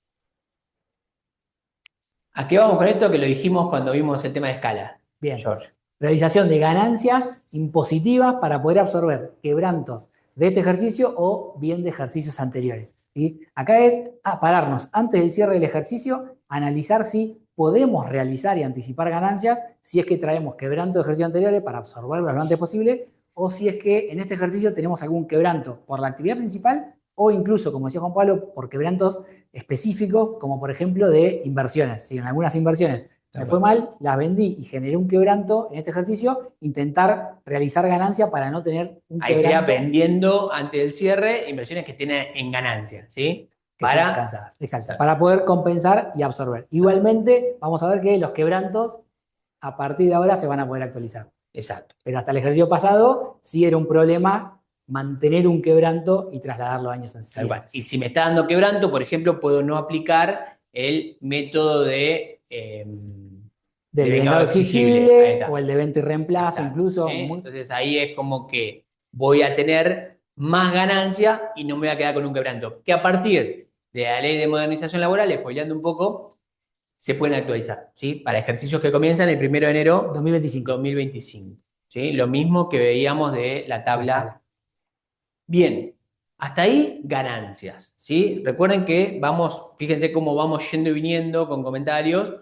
¿A qué vamos con esto? Que lo dijimos cuando vimos el tema de escala, Bien. George. Realización de ganancias impositivas para poder absorber quebrantos de este ejercicio o bien de ejercicios anteriores, ¿sí? Acá es pararnos antes del cierre del ejercicio, analizar si podemos realizar y anticipar ganancias, si es que traemos quebrantos de ejercicios anteriores para absorberlos lo antes posible, o si es que en este ejercicio tenemos algún quebranto por la actividad principal o incluso, como decía Juan Pablo, por quebrantos específicos, como por ejemplo de inversiones. ¿Sí? En algunas inversiones me fue mal, las vendí y generé un quebranto en este ejercicio, intentar realizar ganancia para no tener un Ahí estaría quebranto vendiendo antes del cierre inversiones que tienen en ganancia, ¿sí? que estén Para... cansadas. Exacto, para poder compensar y absorber. Igualmente, vamos a ver que los quebrantos a partir de ahora se van a poder actualizar. Exacto. Pero hasta el ejercicio pasado sí era un problema mantener un quebranto y trasladarlo a años siguientes. Y si me está dando quebranto, por ejemplo, puedo no aplicar el método de Del vengado exigible. Ahí exigible está. o el de venta y reemplazo, Exacto, incluso. ¿sí? Entonces ahí es como que voy a tener más ganancia y no me voy a quedar con un quebranto. Que a partir de la ley de modernización laboral, spoileando un poco, se pueden actualizar, ¿sí? Para ejercicios que comienzan el 1 de enero 2025. 2025. ¿Sí? Lo mismo que veíamos de la tabla. La escala. Bien, hasta ahí ganancias, ¿sí? Recuerden que vamos, fíjense cómo vamos yendo y viniendo con comentarios,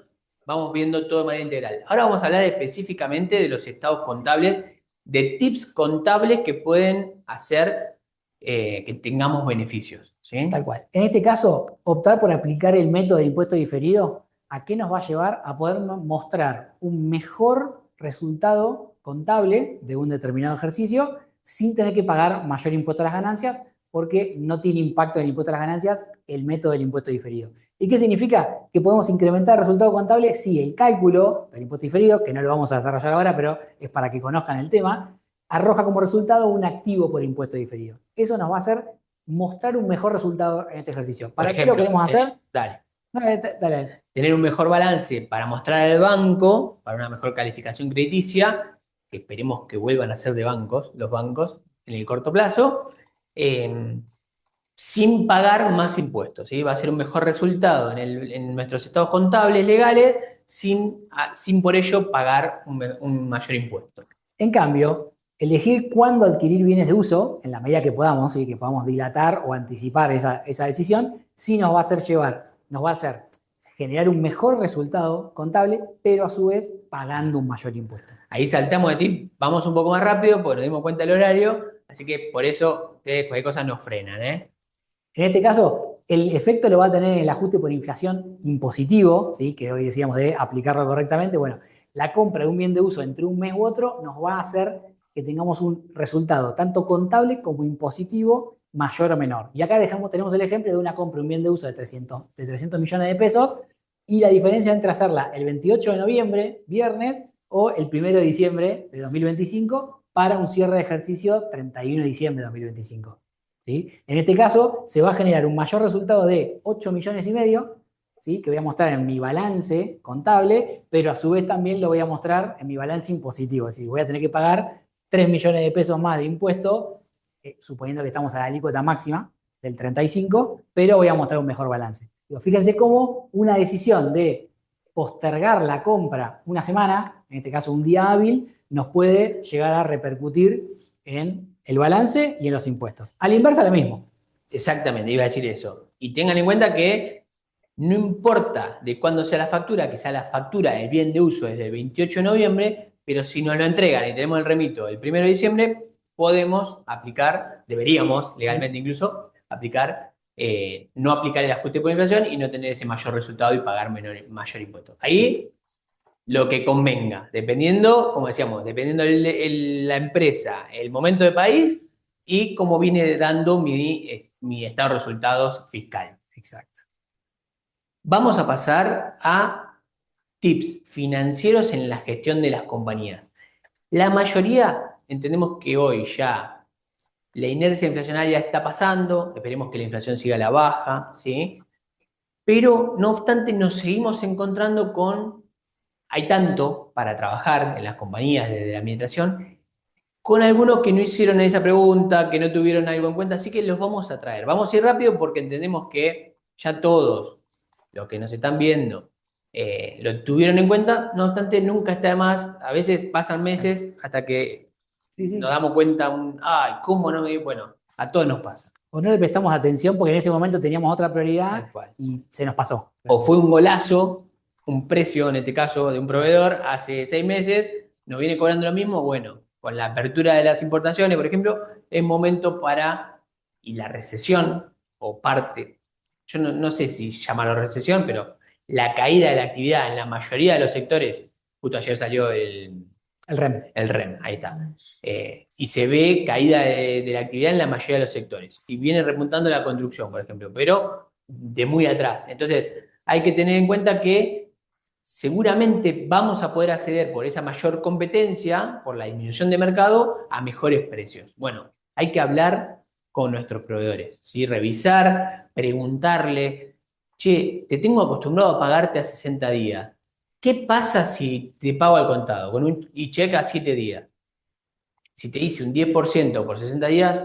vamos viendo todo de manera integral. Ahora vamos a hablar específicamente de los estados contables, de tips contables que pueden hacer que tengamos beneficios, ¿sí? Tal cual. En este caso, optar por aplicar el método de impuesto diferido, ¿a qué nos va a llevar? A poder mostrar un mejor resultado contable de un determinado ejercicio sin tener que pagar mayor impuesto a las ganancias, porque no tiene impacto en el impuesto a las ganancias el método del impuesto diferido. ¿Y qué significa? Que podemos incrementar el resultado contable si el cálculo del impuesto diferido, que no lo vamos a desarrollar ahora, pero es para que conozcan el tema, arroja como resultado un activo por impuesto diferido. Eso nos va a hacer mostrar un mejor resultado en este ejercicio. ¿Para qué lo queremos hacer? Dale. Dale. Tener un mejor balance para mostrar al banco, para una mejor calificación crediticia, que esperemos que vuelvan a ser de bancos, los bancos, en el corto plazo, sin pagar más impuestos, ¿sí? Va a ser un mejor resultado en nuestros estados contables legales, sin por ello pagar un mayor impuesto. En cambio, elegir cuándo adquirir bienes de uso, en la medida que podamos, y que podamos dilatar o anticipar esa decisión, sí nos va a hacer generar un mejor resultado contable, pero a su vez pagando un mayor impuesto. Ahí saltamos de tip, vamos un poco más rápido porque nos dimos cuenta del horario, así que por eso ustedes cualquier cosa nos frenan, ¿eh? En este caso, el efecto lo va a tener el ajuste por inflación impositivo, ¿sí? Que hoy decíamos de aplicarlo correctamente. Bueno, la compra de un bien de uso entre un mes u otro nos va a hacer que tengamos un resultado tanto contable como impositivo mayor o menor. Y acá tenemos el ejemplo de una compra de un bien de uso de 300 millones de pesos y la diferencia entre hacerla el 28 de noviembre, viernes, o el 1 de diciembre de 2025 para un cierre de ejercicio 31 de diciembre de 2025. ¿Sí? En este caso, se va a generar un mayor resultado de 8 millones y medio, ¿sí? Que voy a mostrar en mi balance contable, pero a su vez también lo voy a mostrar en mi balance impositivo. Es decir, voy a tener que pagar 3 millones de pesos más de impuesto, suponiendo que estamos a la alícuota máxima del 35, pero voy a mostrar un mejor balance. Fíjense cómo una decisión de postergar la compra una semana, en este caso un día hábil, nos puede llegar a repercutir en el balance y en los impuestos. A la inversa, lo mismo. Exactamente, iba a decir eso. Y tengan en cuenta que no importa de cuándo sea la factura, que sea la factura del bien de uso desde el 28 de noviembre, pero si nos lo entregan y tenemos el remito el 1 de diciembre, podemos aplicar, deberíamos legalmente incluso, no aplicar el ajuste por inflación y no tener ese mayor resultado y pagar mayor impuesto. Ahí lo que convenga, dependiendo, como decíamos, dependiendo la empresa, el momento de país y cómo viene dando mi estado de resultados fiscal. Exacto. Vamos a pasar a tips financieros en la gestión de las compañías. La mayoría entendemos que hoy ya la inercia inflacionaria está pasando, esperemos que la inflación siga a la baja, ¿sí? Pero no obstante nos seguimos encontrando hay tanto para trabajar en las compañías desde la administración, con algunos que no hicieron esa pregunta, que no tuvieron algo en cuenta, así que los vamos a traer. Vamos a ir rápido porque entendemos que ya todos los que nos están viendo lo tuvieron en cuenta, no obstante, nunca está de más, a veces pasan meses hasta que Sí, sí. nos damos cuenta, ay, ¿cómo no me di? Bueno, a todos nos pasa, O no le prestamos atención porque en ese momento teníamos otra prioridad tal cual. y se nos pasó. O fue un golazo, un precio, en este caso, de un proveedor hace 6 meses, nos viene cobrando lo mismo, bueno, con la apertura de las importaciones, por ejemplo, es momento para, y la recesión, o parte, yo no sé si llamarlo recesión, pero la caída de la actividad en la mayoría de los sectores, justo ayer salió El REM. el REM, ahí está. Y se ve caída de la actividad en la mayoría de los sectores. Y viene repuntando la construcción, por ejemplo, pero de muy atrás. Entonces, hay que tener en cuenta que seguramente vamos a poder acceder por esa mayor competencia, por la disminución de mercado, a mejores precios. Bueno, hay que hablar con nuestros proveedores, ¿sí? Revisar, preguntarle, che, te tengo acostumbrado a pagarte a 60 días. ¿Qué pasa si te pago al contado con y checa a 7 días? Si te dice un 10% por 60 días,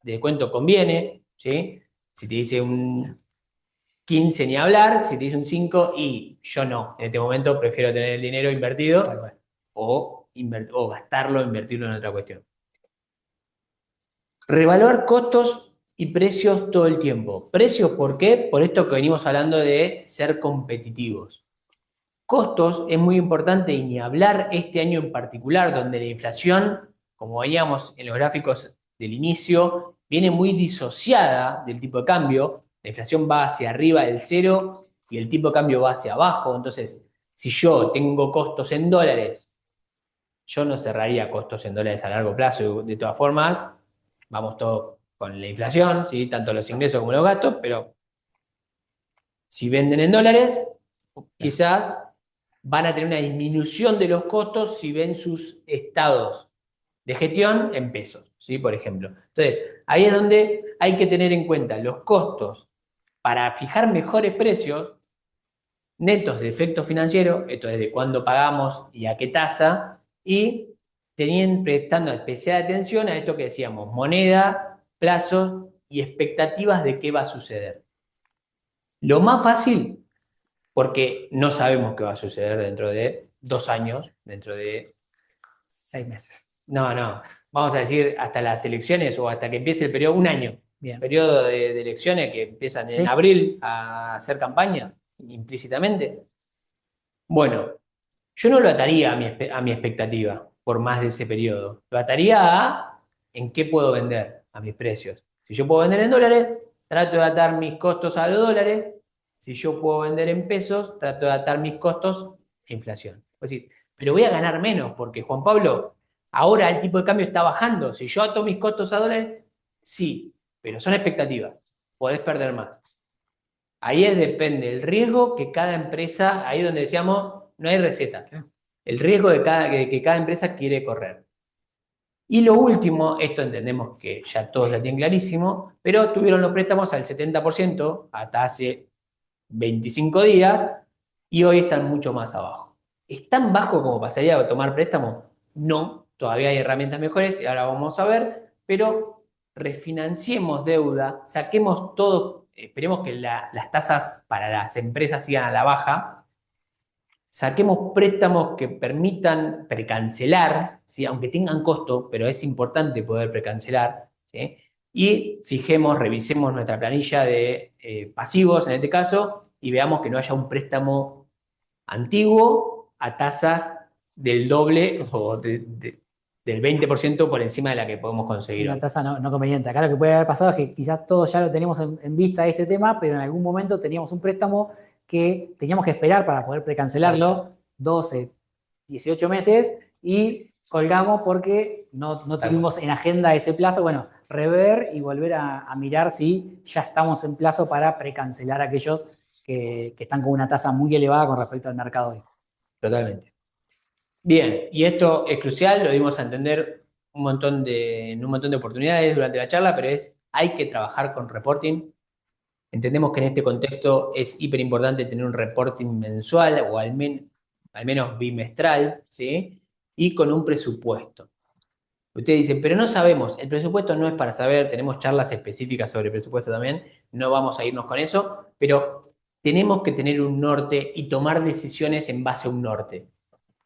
de descuento conviene, ¿sí? Si te dice un 15 ni hablar, si te dice un 5 y yo no. En este momento prefiero tener el dinero invertido o gastarlo, invertirlo en otra cuestión. Revaluar costos y precios todo el tiempo. ¿Precios por qué? Por esto que venimos hablando de ser competitivos. Costos es muy importante y ni hablar este año en particular, donde la inflación, como veíamos en los gráficos del inicio, viene muy disociada del tipo de cambio. La inflación va hacia arriba del cero y el tipo de cambio va hacia abajo. Entonces, si yo tengo costos en dólares, yo no cerraría costos en dólares a largo plazo. De todas formas, vamos todos con la inflación, ¿sí? Tanto los ingresos como los gastos, pero si venden en dólares, quizás van a tener una disminución de los costos si ven sus estados de gestión en pesos, ¿sí? Por ejemplo. Entonces, ahí es donde hay que tener en cuenta los costos para fijar mejores precios netos de efecto financiero, esto es de cuándo pagamos y a qué tasa, y prestando especial atención a esto que decíamos, moneda, plazos y expectativas de qué va a suceder. Lo más fácil, porque no sabemos qué va a suceder dentro de 2 años, dentro de 6 meses. No, vamos a decir hasta las elecciones o hasta que empiece el periodo, un año. Bien. Periodo de elecciones que empiezan en ¿Sí? abril a hacer campaña, implícitamente. Bueno, yo no lo ataría a mi expectativa por más de ese periodo. Lo ataría a en qué puedo vender, a mis precios. Si yo puedo vender en dólares, trato de atar mis costos a los dólares. Si yo puedo vender en pesos, trato de atar mis costos a inflación. Es decir, pero voy a ganar menos porque, Juan Pablo, ahora el tipo de cambio está bajando. Si yo ato mis costos a dólares, sí, pero son expectativas. Podés perder más. Ahí depende el riesgo que cada empresa, ahí donde decíamos, no hay receta. Sí. El riesgo de que cada empresa quiere correr. Y lo último, esto entendemos que ya todos lo tienen clarísimo, pero tuvieron los préstamos al 70% hasta hace 25 días y hoy están mucho más abajo. ¿Es tan bajo como pasaría a tomar préstamos? No, todavía hay herramientas mejores y ahora vamos a ver, pero refinanciemos deuda, saquemos todo, esperemos que las tasas para las empresas sigan a la baja, saquemos préstamos que permitan precancelar, ¿sí? Aunque tengan costo, pero es importante poder precancelar, ¿sí? Y revisemos nuestra planilla de pasivos en este caso y veamos que no haya un préstamo antiguo a tasa del doble o del 20% por encima de la que podemos conseguir Una hoy. tasa no conveniente. Acá lo que puede haber pasado es que quizás todos ya lo tenemos en vista este tema, pero en algún momento teníamos un préstamo que teníamos que esperar para poder precancelarlo, 12, 18 meses, y colgamos porque no tuvimos en agenda ese plazo. Bueno, rever y volver a mirar si ya estamos en plazo para precancelar aquellos que están con una tasa muy elevada con respecto al mercado hoy. Totalmente. Bien, y esto es crucial, lo dimos a entender en un montón de oportunidades durante la charla, pero hay que trabajar con reporting. Entendemos que en este contexto es hiper importante tener un reporting mensual o al menos bimestral, ¿sí? Y con un presupuesto. Ustedes dicen, pero no sabemos, el presupuesto no es para saber, tenemos charlas específicas sobre el presupuesto también, no vamos a irnos con eso, pero tenemos que tener un norte y tomar decisiones en base a un norte.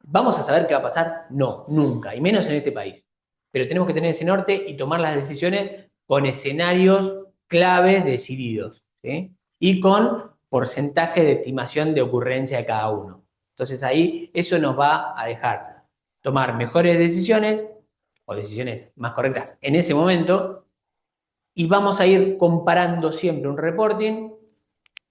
¿Vamos a saber qué va a pasar? No, nunca, y menos en este país. Pero tenemos que tener ese norte y tomar las decisiones con escenarios claves decididos, ¿sí? Y con porcentaje de estimación de ocurrencia de cada uno. Entonces ahí eso nos va a dejar tomar mejores decisiones o decisiones más correctas en ese momento y vamos a ir comparando siempre un reporting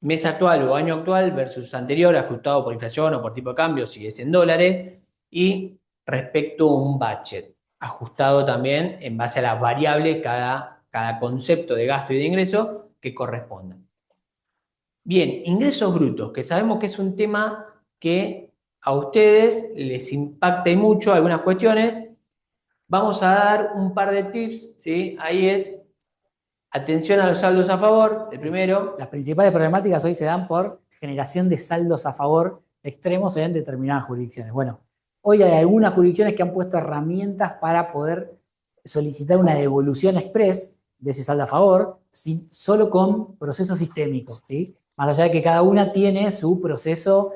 mes actual o año actual versus anterior, ajustado por inflación o por tipo de cambio, si es en dólares, y respecto a un budget, ajustado también en base a las variables, cada concepto de gasto y de ingreso que correspondan. Bien, ingresos brutos, que sabemos que es un tema que a ustedes les impacta y mucho algunas cuestiones. Vamos a dar un par de tips, ¿sí? Ahí es atención a los saldos a favor, el primero. Las principales problemáticas hoy se dan por generación de saldos a favor extremos en determinadas jurisdicciones. Bueno, hoy hay algunas jurisdicciones que han puesto herramientas para poder solicitar una devolución express de ese saldo a favor, solo con proceso sistémico, ¿sí? Más allá de que cada una tiene su proceso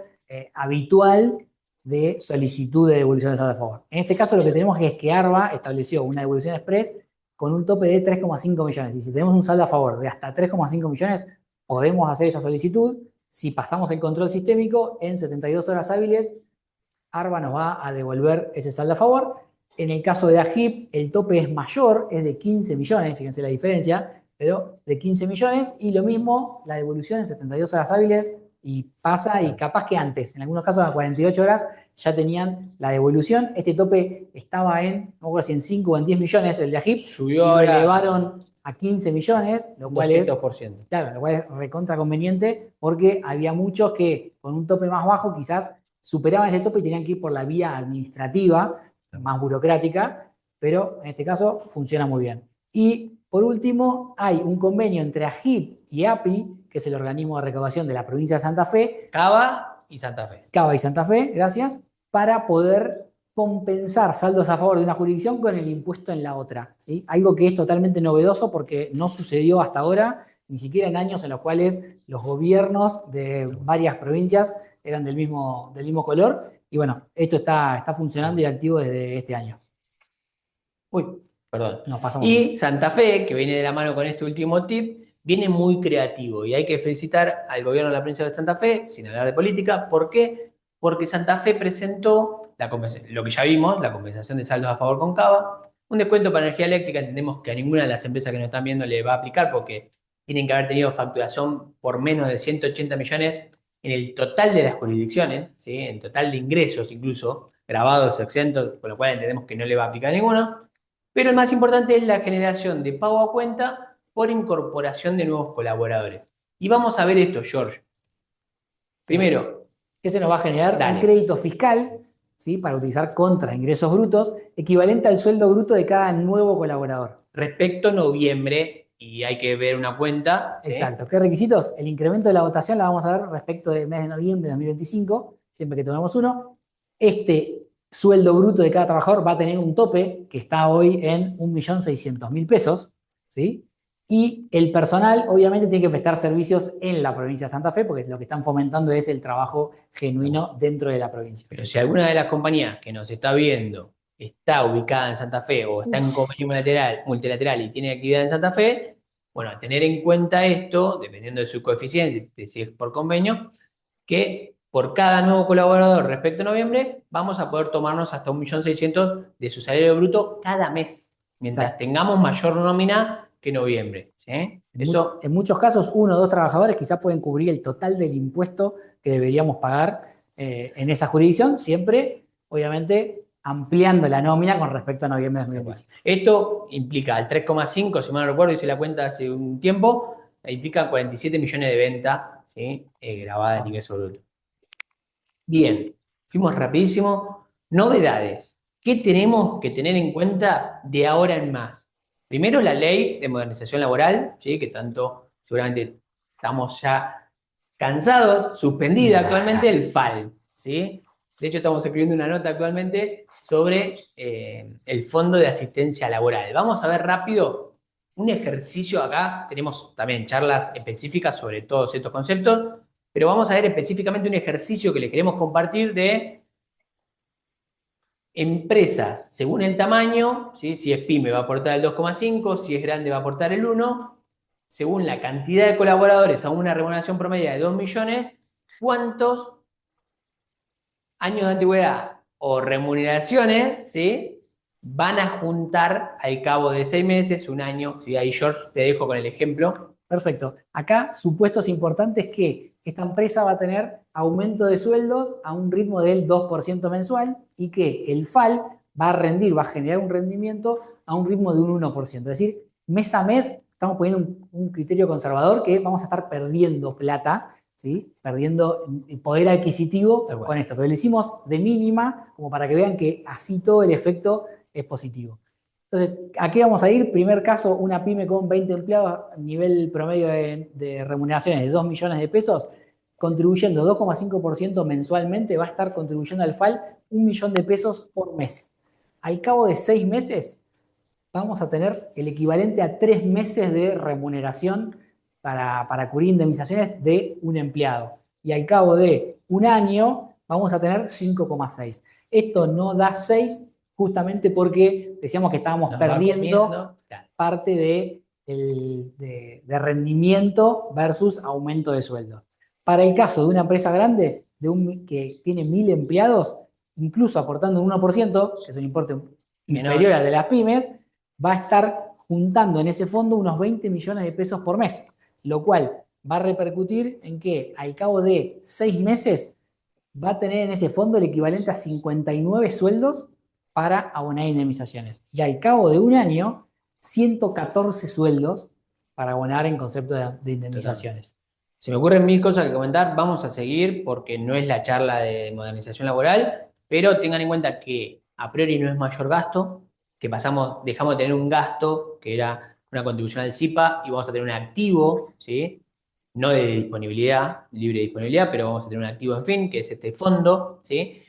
habitual de solicitud de devolución de saldo a favor. En este caso lo que tenemos es que ARBA estableció una devolución express con un tope de 3,5 millones. Y si tenemos un saldo a favor de hasta 3,5 millones, podemos hacer esa solicitud. Si pasamos el control sistémico, en 72 horas hábiles, ARBA nos va a devolver ese saldo a favor. En el caso de AGIP, el tope es mayor, es de 15 millones, fíjense la diferencia, pero de 15 millones, y lo mismo, la devolución en 72 horas hábiles, y pasa, y capaz que antes, en algunos casos a 48 horas, ya tenían la devolución. Este tope estaba en, no recuerdo si en 5 o en 10 millones el de AGIP, Subió y lo ahora elevaron a 15 millones, lo cual es, 200%. claro, lo cual es recontra conveniente, porque había muchos que con un tope más bajo quizás superaban ese tope y tenían que ir por la vía administrativa, más burocrática, pero en este caso funciona muy bien. Y por último, hay un convenio entre AGIP y API, que es el organismo de recaudación de la provincia de Santa Fe, Cava y Santa Fe. Cava y Santa Fe, gracias, para poder compensar saldos a favor de una jurisdicción con el impuesto en la otra, ¿sí? Algo que es totalmente novedoso porque no sucedió hasta ahora, ni siquiera en años en los cuales los gobiernos de varias provincias eran del mismo color. Y bueno, esto está funcionando y activo desde este año. Uy, perdón. Nos pasamos. Y Santa Fe, que viene de la mano con este último tip, viene muy creativo y hay que felicitar al gobierno de la provincia de Santa Fe, sin hablar de política. ¿Por qué? Porque Santa Fe presentó lo que ya vimos, la compensación de saldos a favor con Cava, un descuento para energía eléctrica. Entendemos que a ninguna de las empresas que nos están viendo le va a aplicar porque tienen que haber tenido facturación por menos de 180 millones en el total de las jurisdicciones, ¿sí? En total de ingresos incluso, grabados, exentos, con lo cual entendemos que no le va a aplicar a ninguno. Pero el más importante es la generación de pago a cuenta por incorporación de nuevos colaboradores. Y vamos a ver esto, George. Primero, ese nos va a generar dale. un crédito fiscal, ¿sí? Para utilizar contra ingresos brutos, equivalente al sueldo bruto de cada nuevo colaborador. Respecto a noviembre, y hay que ver una cuenta. ¿Sí? Exacto. ¿Qué requisitos? El incremento de la dotación la vamos a ver respecto del mes de noviembre de 2025, siempre que tomemos uno. Este sueldo bruto de cada trabajador va a tener un tope que está hoy en 1.600.000 pesos, ¿sí? Y el personal obviamente tiene que prestar servicios en la provincia de Santa Fe porque lo que están fomentando es el trabajo genuino dentro de la provincia. Pero si alguna de las compañías que nos está viendo está ubicada en Santa Fe o está en convenio multilateral y tiene actividad en Santa Fe, bueno, a tener en cuenta esto, dependiendo de su coeficiente, si es por convenio, que por cada nuevo colaborador respecto a noviembre, vamos a poder tomarnos hasta 1.600.000 de su salario bruto cada mes, mientras tengamos mayor nómina que noviembre. ¿Sí? Eso, en muchos casos, 1 o 2 trabajadores quizás pueden cubrir el total del impuesto que deberíamos pagar en esa jurisdicción, siempre, obviamente, ampliando la nómina con respecto a noviembre de 2025. Esto implica al 3,5, si mal no recuerdo, hice la cuenta hace un tiempo, implica 47 millones de ventas, ¿sí? Grabadas en ingreso bruto. Bien, fuimos rapidísimo. Novedades. ¿Qué tenemos que tener en cuenta de ahora en más? Primero, la ley de modernización laboral, ¿sí? Que tanto seguramente estamos ya cansados, suspendida actualmente el FAL, ¿sí? De hecho, estamos escribiendo una nota actualmente sobre el Fondo de Asistencia Laboral. Vamos a ver rápido un ejercicio acá. Tenemos también charlas específicas sobre todos estos conceptos, pero vamos a ver específicamente un ejercicio que le queremos compartir de empresas, según el tamaño, ¿sí? Si es pyme va a aportar el 2,5, si es grande va a aportar el 1, según la cantidad de colaboradores a una remuneración promedio de 2 millones, ¿cuántos años de antigüedad o remuneraciones, ¿sí? van a juntar al cabo de 6 meses, un año? ¿Sí? Ahí, George, te dejo con el ejemplo. Perfecto. Acá, supuestos importantes que esta empresa va a tener aumento de sueldos a un ritmo del 2% mensual y que el FAL va a rendir, va a generar un rendimiento a un ritmo de un 1%. Es decir, mes a mes estamos poniendo un criterio conservador que vamos a estar perdiendo plata, ¿sí? Perdiendo poder adquisitivo con esto. Pero lo hicimos de mínima como para que vean que así todo el efecto es positivo. Entonces, ¿a qué vamos a ir? Primer caso, una pyme con 20 empleados, nivel promedio de remuneraciones de 2 millones de pesos, contribuyendo 2,5% mensualmente, va a estar contribuyendo al FAL 1 millón de pesos por mes. Al cabo de 6 meses, vamos a tener el equivalente a 3 meses de remuneración para cubrir indemnizaciones de un empleado. Y al cabo de un año, vamos a tener 5,6. Esto no da 6 justamente porque decíamos que estábamos perdiendo parte de rendimiento versus aumento de sueldos. Para el caso de una empresa grande, que tiene 1000 empleados, incluso aportando un 1%, que es un importe inferior al de las pymes, va a estar juntando en ese fondo unos 20 millones de pesos por mes, lo cual va a repercutir en que al cabo de 6 meses va a tener en ese fondo el equivalente a 59 sueldos para abonar indemnizaciones. Y al cabo de un año, 114 sueldos para abonar en concepto de indemnizaciones. Se me ocurren mil cosas que comentar. Vamos a seguir porque no es la charla de modernización laboral, pero tengan en cuenta que a priori no es mayor gasto, que dejamos de tener un gasto que era una contribución al SIPA y vamos a tener un activo, ¿sí? No de disponibilidad, libre de disponibilidad, pero vamos a tener un activo, en fin, que es este fondo, ¿sí?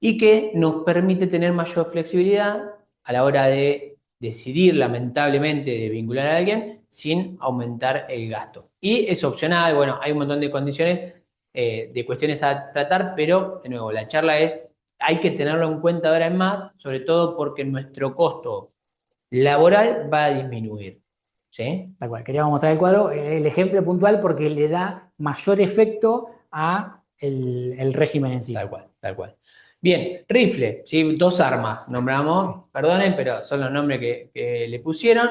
Y que nos permite tener mayor flexibilidad a la hora de decidir, lamentablemente, de vincular a alguien sin aumentar el gasto. Y es opcional, bueno, hay un montón de condiciones, de cuestiones a tratar, pero, de nuevo, la charla hay que tenerlo en cuenta ahora en más, sobre todo porque nuestro costo laboral va a disminuir. ¿Sí? Tal cual. Queríamos mostrar el cuadro, el ejemplo puntual, porque le da mayor efecto a el régimen en sí. Tal cual, tal cual. Bien, rifle, ¿sí? 2 armas nombramos, perdonen, pero son los nombres que le pusieron.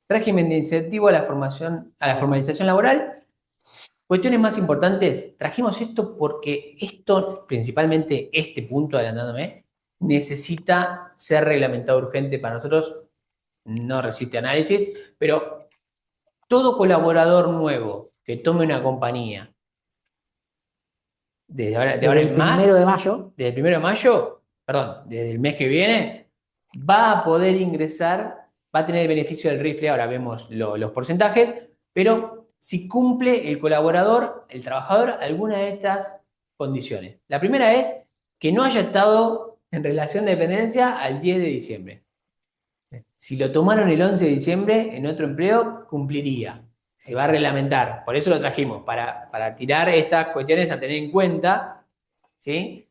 Régimen de incentivo a la formalización laboral. Cuestiones más importantes, trajimos esto porque esto, principalmente este punto, adelantándome, necesita ser reglamentado urgente para nosotros, no resiste análisis, pero todo colaborador nuevo que tome una compañía desde ahora en más, desde el 1 de mayo, perdón, desde el mes que viene, va a poder ingresar, va a tener el beneficio del rifle, ahora vemos los porcentajes, pero si cumple el colaborador, el trabajador, alguna de estas condiciones. La primera es que no haya estado en relación de dependencia al 10 de diciembre. Si lo tomaron el 11 de diciembre en otro empleo, cumpliría. Se va a reglamentar. Por eso lo trajimos, para tirar estas cuestiones a tener en cuenta, ¿sí?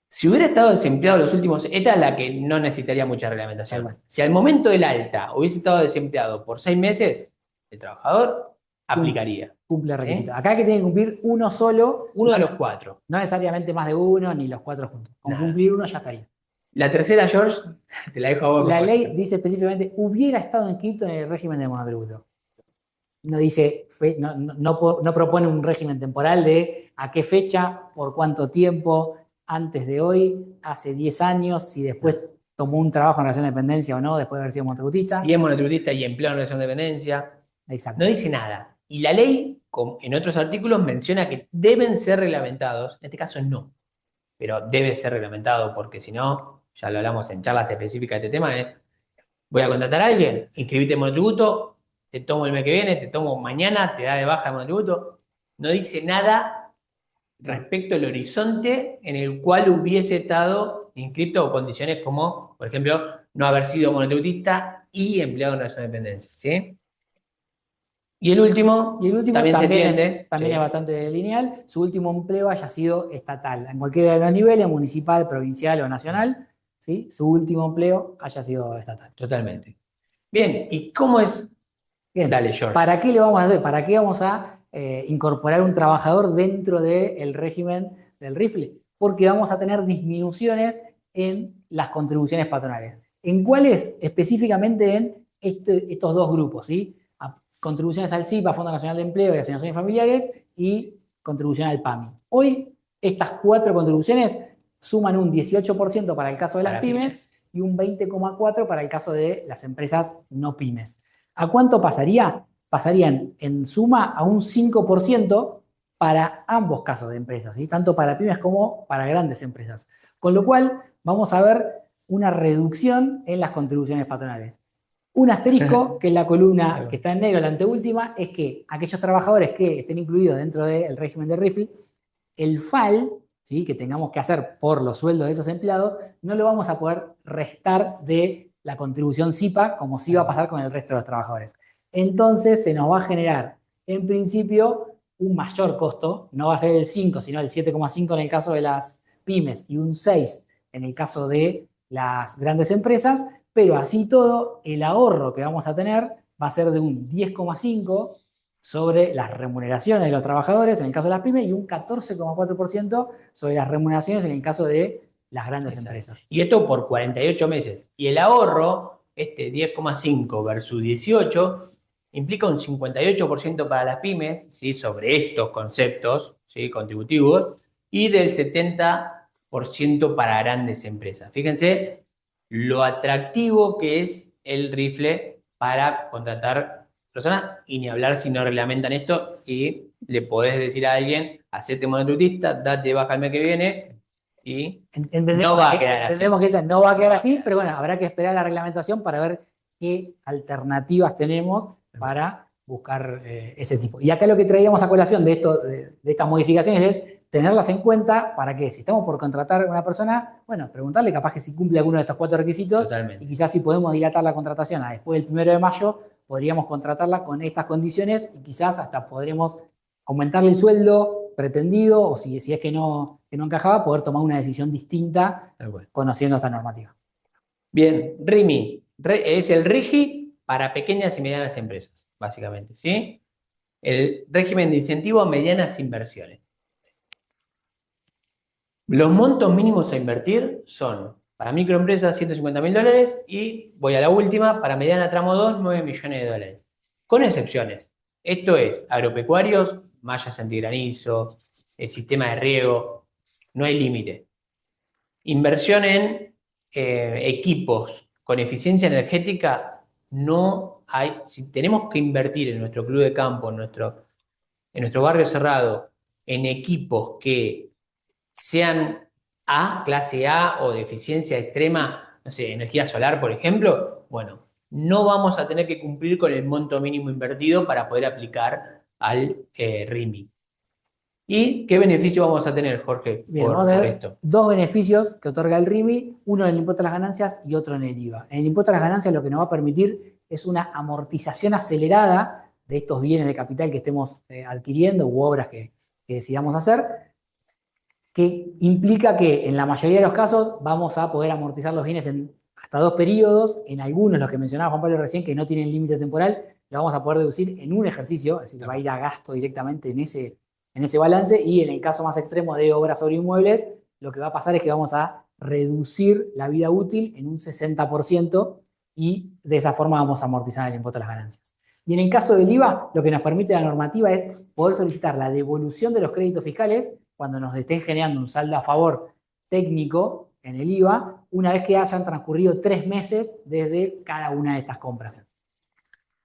Si hubiera estado desempleado los últimos... Esta es la que no necesitaría mucha reglamentación. Si al momento del alta hubiese estado desempleado por 6 meses, el trabajador aplicaría. Cumple requisito. Acá que tiene que cumplir uno solo. Uno de los 4. No necesariamente más de uno, ni los 4 juntos. Con cumplir uno ya estaría. La tercera, George, te la dejo a vos. La ley dice específicamente, hubiera estado inscrito en el régimen de monotributo. No dice, no propone un régimen temporal de a qué fecha, por cuánto tiempo, antes de hoy, hace 10 años, si después tomó un trabajo en relación de dependencia o no, después de haber sido monotributista. Si es monotributista y empleado en relación de dependencia. Exacto. No dice nada. Y la ley, en otros artículos, menciona que deben ser reglamentados. En este caso no. Pero debe ser reglamentado porque si no, ya lo hablamos en charlas específicas de este tema, voy a contratar a alguien, inscribite en monotributo, te tomo el mes que viene, te tomo mañana, te da de baja el monotributo. No dice nada respecto al horizonte en el cual hubiese estado inscrito o condiciones como, por ejemplo, no haber sido monotributista y empleado en relación de dependencia, ¿sí? Y el último, Y el último también se también entiende, también sí, es bastante lineal. Su último empleo haya sido estatal, en cualquiera de los niveles, municipal, provincial o nacional, ¿sí? Su último empleo haya sido estatal. totalmente. Bien, ¿y cómo es? Bien, Dale, George. ¿para qué lo vamos a hacer? ¿Para qué vamos a incorporar un trabajador dentro del régimen del rifle? Porque vamos a tener disminuciones en las contribuciones patronales. ¿En cuáles? Específicamente en estos dos grupos, ¿sí? Contribuciones al CIPA, Fondo Nacional de Empleo y Asignaciones Familiares, y contribución al PAMI. Hoy, estas 4 contribuciones suman un 18% para el caso de las Para pymes y un 20,4% para el caso de las empresas no pymes. ¿A cuánto pasaría? Pasarían en suma a un 5% para ambos casos de empresas, ¿sí? Tanto para pymes como para grandes empresas. Con lo cual, vamos a ver una reducción en las contribuciones patronales. Un asterisco, que es la columna que está en negro, la anteúltima, es que aquellos trabajadores que estén incluidos dentro del régimen de RIFL, el FAL, ¿sí?, que tengamos que hacer por los sueldos de esos empleados, no lo vamos a poder restar de la contribución CIPA como sí va a pasar con el resto de los trabajadores. Entonces se nos va a generar, en principio, un mayor costo, no va a ser el 5, sino el 7,5 en el caso de las pymes y un 6 en el caso de las grandes empresas, pero así todo, el ahorro que vamos a tener va a ser de un 10,5 sobre las remuneraciones de los trabajadores en el caso de las pymes y un 14,4% sobre las remuneraciones en el caso de las grandes empresas. Y esto por 48 meses. Y el ahorro, este 10,5 versus 18, implica un 58% para las pymes, ¿sí?, sobre estos conceptos, ¿sí?, contributivos, y del 70% para grandes empresas. Fíjense lo atractivo que es el rifle para contratar personas, y ni hablar si no reglamentan esto y le podés decir a alguien, hacete monotributista, date de baja el mes que viene y no va a quedar así. Entendemos que esa no va a quedar así, pero bueno, habrá que esperar la reglamentación para ver qué alternativas tenemos para buscar ese tipo. Y acá lo que traíamos a colación de estas modificaciones es tenerlas en cuenta para que si estamos por contratar a una persona, bueno, preguntarle capaz que si cumple alguno de estos 4 requisitos. Totalmente. Y quizás si podemos dilatar la contratación a después del 1 de mayo, podríamos contratarla con estas condiciones y quizás hasta podremos aumentarle el sueldo pretendido, o si es que no encajaba, poder tomar una decisión distinta conociendo esta normativa. Bien, RIMI es el RIGI para pequeñas y medianas empresas, básicamente, ¿sí? El régimen de incentivo a medianas inversiones. Los montos mínimos a invertir son para microempresas $150.000 y, voy a la última, para mediana tramo 2, $9 millones. Con excepciones. Esto es agropecuarios, mallas antigranizo, el sistema de riego, no hay límite. Inversión en equipos con eficiencia energética, no hay. Si tenemos que invertir en nuestro club de campo, en nuestro barrio cerrado, en equipos que sean clase A o de eficiencia extrema, no sé, energía solar, por ejemplo, bueno, no vamos a tener que cumplir con el monto mínimo invertido para poder aplicar al RIMI. ¿Y qué beneficio vamos a tener, Jorge, Bien, vamos a por tener esto? 2 beneficios que otorga el RIMI, uno en el impuesto a las ganancias y otro en el IVA. En el impuesto a las ganancias lo que nos va a permitir es una amortización acelerada de estos bienes de capital que estemos adquiriendo u obras que decidamos hacer, que implica que en la mayoría de los casos vamos a poder amortizar los bienes en hasta 2 periodos, en algunos, los que mencionaba Juan Pablo recién, que no tienen límite temporal, lo vamos a poder deducir en un ejercicio, es decir, va a ir a gasto directamente en ese balance, y en el caso más extremo de obras sobre inmuebles, lo que va a pasar es que vamos a reducir la vida útil en un 60% y de esa forma vamos a amortizar el impuesto a las ganancias. Y en el caso del IVA, lo que nos permite la normativa es poder solicitar la devolución de los créditos fiscales cuando nos estén generando un saldo a favor técnico en el IVA, una vez que hayan transcurrido 3 meses desde cada una de estas compras.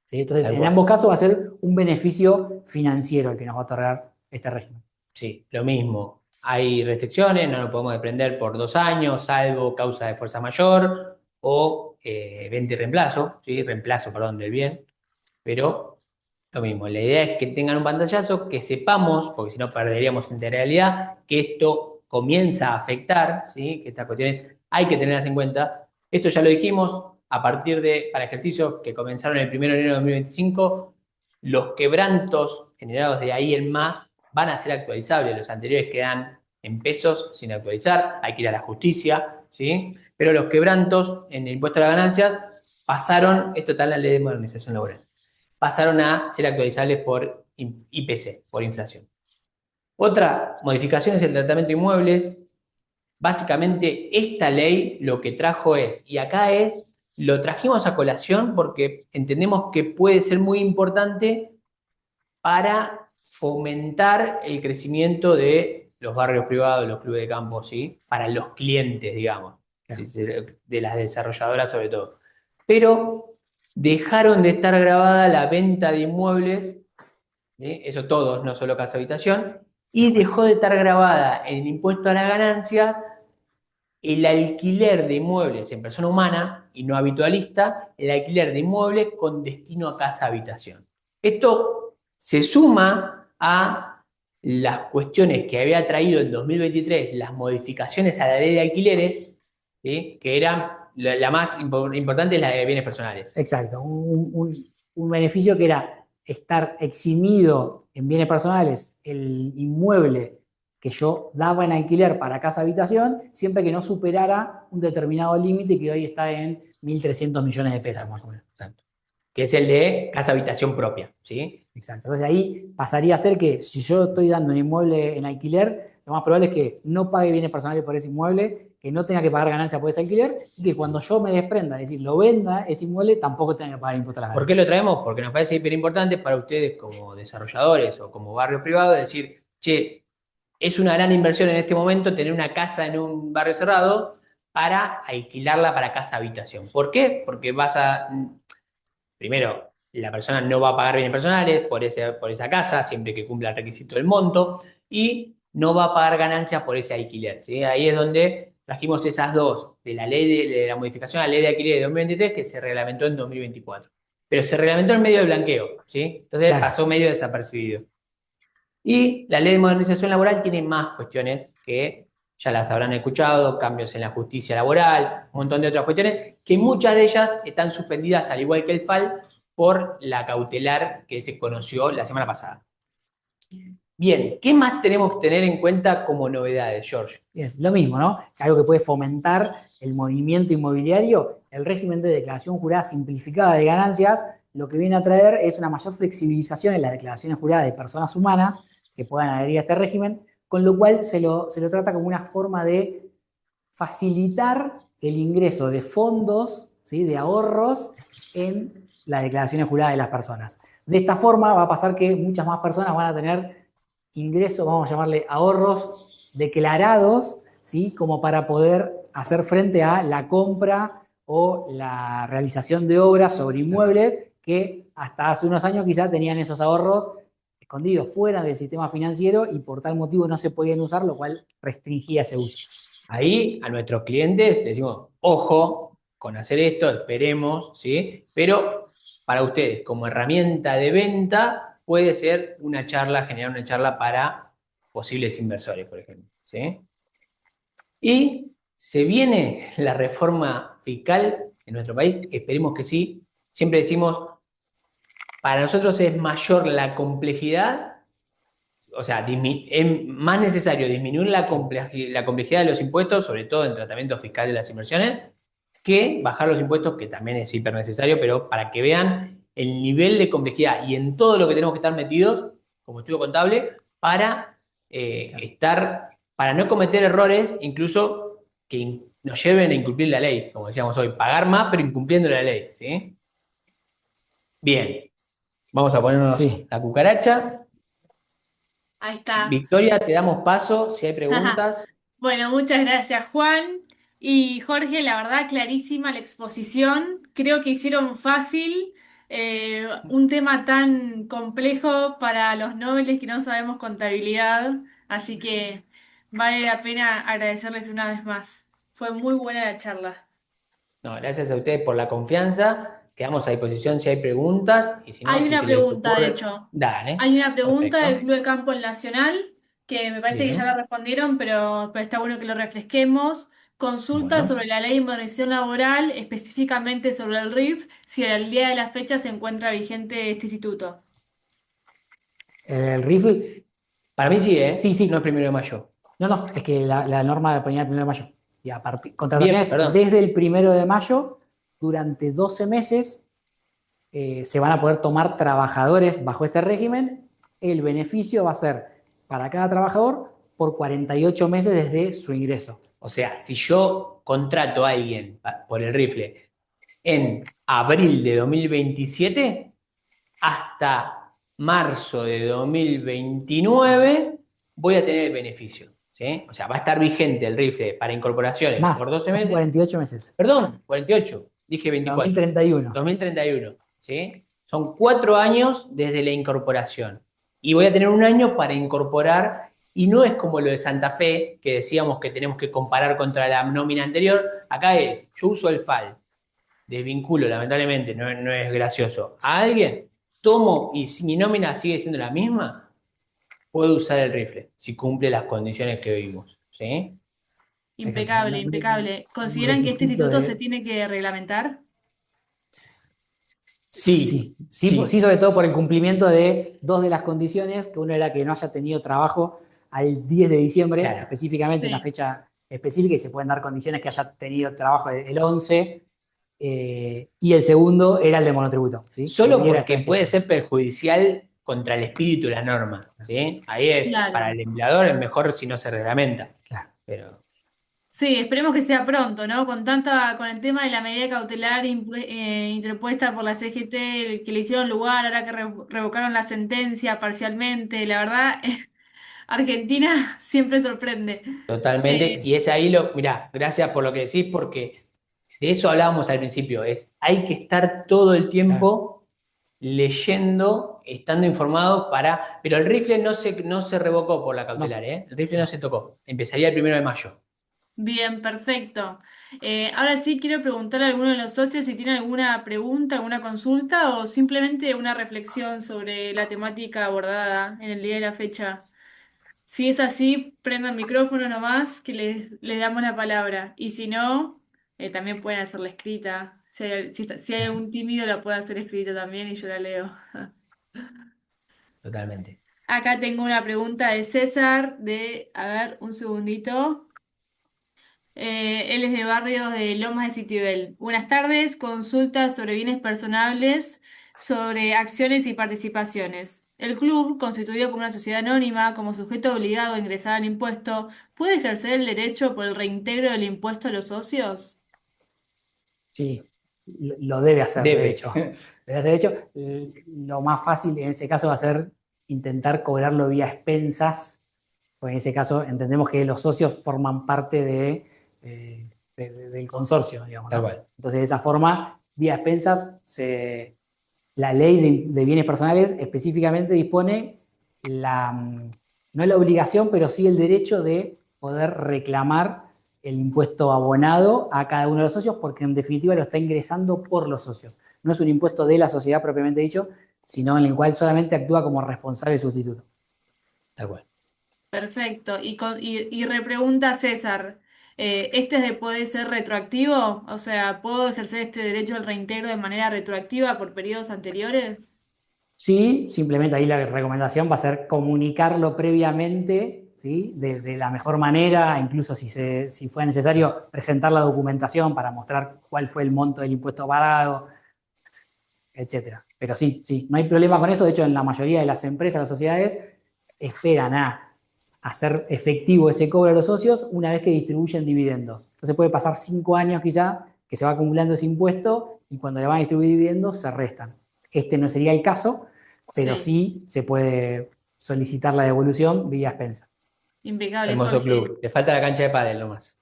¿Sí? Entonces, en ambos casos va a ser un beneficio financiero el que nos va a otorgar este régimen. Sí, lo mismo. Hay restricciones, no nos podemos desprender por 2 años, salvo causa de fuerza mayor o venta y reemplazo, ¿sí? Reemplazo, perdón, del bien. Pero lo mismo. La idea es que tengan un pantallazo, que sepamos, porque si no perderíamos integralidad, que esto comienza a afectar, ¿sí? Que estas cuestiones hay que tenerlas en cuenta. Esto ya lo dijimos, a partir de, para ejercicios que comenzaron el 1 de enero de 2025, los quebrantos generados de ahí en más van a ser actualizables. Los anteriores quedan en pesos sin actualizar, hay que ir a la justicia, ¿sí? Pero los quebrantos en el impuesto a las ganancias pasaron, esto está en la ley de modernización laboral, pasaron a ser actualizables por IPC, por inflación. Otra modificación es el tratamiento de inmuebles. Básicamente, esta ley lo que trajo es, y acá es, lo trajimos a colación porque entendemos que puede ser muy importante para fomentar el crecimiento de los barrios privados, los clubes de campo, ¿sí? Para los clientes, digamos, Claro. ¿sí? De las desarrolladoras sobre todo. Pero dejaron de estar grabada la venta de inmuebles, ¿sí? Eso todos, no solo casa habitación, y dejó de estar grabada en el impuesto a las ganancias el alquiler de inmuebles en persona humana y no habitualista, el alquiler de inmuebles con destino a casa habitación. Esto se suma a las cuestiones que había traído en 2023 las modificaciones a la ley de alquileres, ¿sí? Que eran la más importante es la de bienes personales. Exacto, un beneficio que era estar eximido en bienes personales el inmueble que yo daba en alquiler para casa habitación, siempre que no superara un determinado límite que hoy está en 1.300 millones de pesos, más o menos. Exacto. Que es el de casa habitación propia, ¿sí? Exacto. Entonces ahí pasaría a ser que si yo estoy dando un inmueble en alquiler, lo más probable es que no pague bienes personales por ese inmueble, que no tenga que pagar ganancias por ese alquiler, y que cuando yo me desprenda, es decir, lo venda ese inmueble, tampoco tenga que pagar impuestos a las ¿Por qué ganancias. lo traemos? Porque nos parece hiper importante para ustedes como desarrolladores o como barrio privado decir, che, es una gran inversión en este momento tener una casa en un barrio cerrado para alquilarla para casa habitación. ¿Por qué? Porque primero, la persona no va a pagar bienes personales por esa casa, siempre que cumpla el requisito del monto, y no va a pagar ganancias por ese alquiler, ¿sí? Ahí es donde trajimos esas dos, de la ley de la modificación a la ley de alquiler de 2023, que se reglamentó en 2024. Pero se reglamentó en medio de blanqueo, ¿sí? Entonces Claro. pasó medio desapercibido. Y la ley de modernización laboral tiene más cuestiones que ya las habrán escuchado, cambios en la justicia laboral, un montón de otras cuestiones, que muchas de ellas están suspendidas, al igual que el FAL, por la cautelar que se conoció la semana pasada. Bien, ¿qué más tenemos que tener en cuenta como novedades, George? Bien, lo mismo, ¿no? Algo que puede fomentar el movimiento inmobiliario, el régimen de declaración jurada simplificada de ganancias, lo que viene a traer es una mayor flexibilización en las declaraciones juradas de personas humanas que puedan adherir a este régimen, con lo cual se lo trata como una forma de facilitar el ingreso de fondos, ¿sí? De ahorros en las declaraciones juradas de las personas. De esta forma va a pasar que muchas más personas van a tener ingresos, vamos a llamarle ahorros declarados, ¿sí? Como para poder hacer frente a la compra o la realización de obras sobre inmuebles que hasta hace unos años quizás tenían esos ahorros escondidos fuera del sistema financiero y por tal motivo no se podían usar, lo cual restringía ese uso. Ahí a nuestros clientes les decimos, ojo con hacer esto, esperemos, ¿sí? Pero para ustedes, como herramienta de venta, puede ser una charla, generar una charla para posibles inversores, por ejemplo, ¿sí? Y se viene la reforma fiscal en nuestro país, esperemos que sí. Siempre decimos, para nosotros es mayor la complejidad, o sea, es más necesario disminuir la complejidad de los impuestos, sobre todo en tratamiento fiscal de las inversiones, que bajar los impuestos, que también es hiper necesario, pero para que vean el nivel de complejidad y en todo lo que tenemos que estar metidos, como estudio contable, para para no cometer errores, incluso que nos lleven a incumplir la ley, como decíamos hoy, pagar más, pero incumpliendo la ley, ¿sí? Bien, vamos a ponernos Sí. la cucaracha. Ahí está. Victoria, te damos paso si hay preguntas. Bueno, muchas gracias, Juan. Y Jorge, la verdad, clarísima la exposición. Creo que hicieron fácil un tema tan complejo para los nobles que no sabemos contabilidad. Así que vale la pena agradecerles una vez más. Fue muy buena la charla. No, gracias a ustedes por la confianza quedamos a disposición si hay preguntas y si no, Hay si una se les pregunta, de ocurre, hecho. dale. Hay una pregunta del Perfecto. Club de Campo Nacional que me parece que ya la Bien. respondieron, pero está bueno que lo refresquemos. Consulta sobre Bueno. la ley de modernización laboral, específicamente sobre el RIF, si al día de la fecha se encuentra vigente este instituto. El rifle, Para mí sí, sí, ¿eh? No es sí. 1 de mayo. No, no, es que la norma la ponía el 1 de mayo. Y a partir, Bien, contrataciones perdón. desde el 1 de mayo, durante 12 meses se van a poder tomar trabajadores bajo este régimen. El beneficio va a ser para cada trabajador por 48 meses desde su ingreso. O sea, si yo contrato a alguien por el rifle en abril de 2027 hasta marzo de 2029 voy a tener el beneficio. ¿Sí? O sea, va a estar vigente el rifle para incorporaciones Más, por 12 son meses. 48 meses. Perdón, 48, dije 24. 2031. 2031, ¿sí? Son 4 años desde la incorporación. Y voy a tener un año para incorporar, y no es como lo de Santa Fe, que decíamos que tenemos que comparar contra la nómina anterior. Acá es, yo uso el FAL, desvinculo, lamentablemente, no es gracioso. A alguien, tomo, y si mi nómina sigue siendo la misma, puedo usar el rifle, si cumple las condiciones que vimos, ¿sí? Exacto. No, Impecable, impecable. hay un ¿Consideran que este requisito instituto se de. tiene que reglamentar? Sí, Sí, sí, sí, sí, sobre todo por el cumplimiento de dos de las condiciones, que uno era que no haya tenido trabajo al 10 de diciembre, claro. específicamente una Sí. fecha específica, y se pueden dar condiciones que haya tenido trabajo el 11, y el segundo era el de monotributo, ¿sí? Que Solo hubiera porque estado puede inscrito. ser perjudicial contra el espíritu de la norma, ¿sí? Ahí es, para Claro. el empleador es mejor si no se reglamenta, Claro. pero Sí, esperemos que sea pronto, ¿no? Con el tema de la medida cautelar interpuesta por la CGT, que le hicieron lugar, ahora que revocaron la sentencia parcialmente, la verdad, Argentina siempre sorprende. totalmente, Eh, y es ahí mirá, gracias por lo que decís, porque de eso hablábamos al principio, hay que estar todo el Claro. tiempo leyendo, estando informado pero el rifle no se revocó por la cautelar, No, ¿eh? El rifle no no. se tocó, empezaría el 1 de mayo. Bien, perfecto. Ahora sí quiero preguntarle a alguno de los socios si tiene alguna pregunta, alguna consulta o simplemente una reflexión sobre la temática abordada en el día de la fecha. Si es así, prendan micrófono nomás, que les damos la palabra. Y si no, también pueden hacerla escrita. Si hay algún tímido, la puede hacer escrita también y yo la leo. Totalmente. Acá tengo una pregunta de César, a ver, un segundito. Él es de barrio de Lomas de Citibel. Buenas tardes, consultas sobre bienes personales, sobre acciones y participaciones. El club, constituido como una sociedad anónima, como sujeto obligado a ingresar al impuesto, ¿puede ejercer el derecho por el reintegro del impuesto a los socios? Sí, lo debe hacer, de Debe. hecho. Debe hacer, de hecho, lo más fácil en ese caso va a ser intentar cobrarlo vía expensas, pues en ese caso entendemos que los socios forman parte del consorcio, digamos, Tal ¿no? cual. Entonces, de esa forma, vía expensas, la ley de bienes personales específicamente dispone no la obligación, pero sí el derecho de poder reclamar el impuesto abonado a cada uno de los socios, porque en definitiva lo está ingresando por los socios. No es un impuesto de la sociedad propiamente dicho, sino en el cual solamente actúa como responsable sustituto. Tal cual. Perfecto. Y repregunta César, puede ser retroactivo? O sea, ¿puedo ejercer este derecho al reintegro de manera retroactiva por periodos anteriores? Sí, simplemente ahí la recomendación va a ser comunicarlo previamente, ¿sí? De la mejor manera, incluso si fue necesario presentar la documentación para mostrar cuál fue el monto del impuesto pagado, etcétera. Pero sí, sí, no hay problema con eso. De hecho, en la mayoría de las empresas, las sociedades, esperan a hacer efectivo ese cobro a los socios una vez que distribuyen dividendos. Entonces puede pasar 5 años quizá que se va acumulando ese impuesto y cuando le van a distribuir dividendos se restan. Este no sería el caso, pero Sí, sí se puede solicitar la devolución vía expensa. impecable, Hermoso Jorge. club. Le falta la cancha de pádel nomás.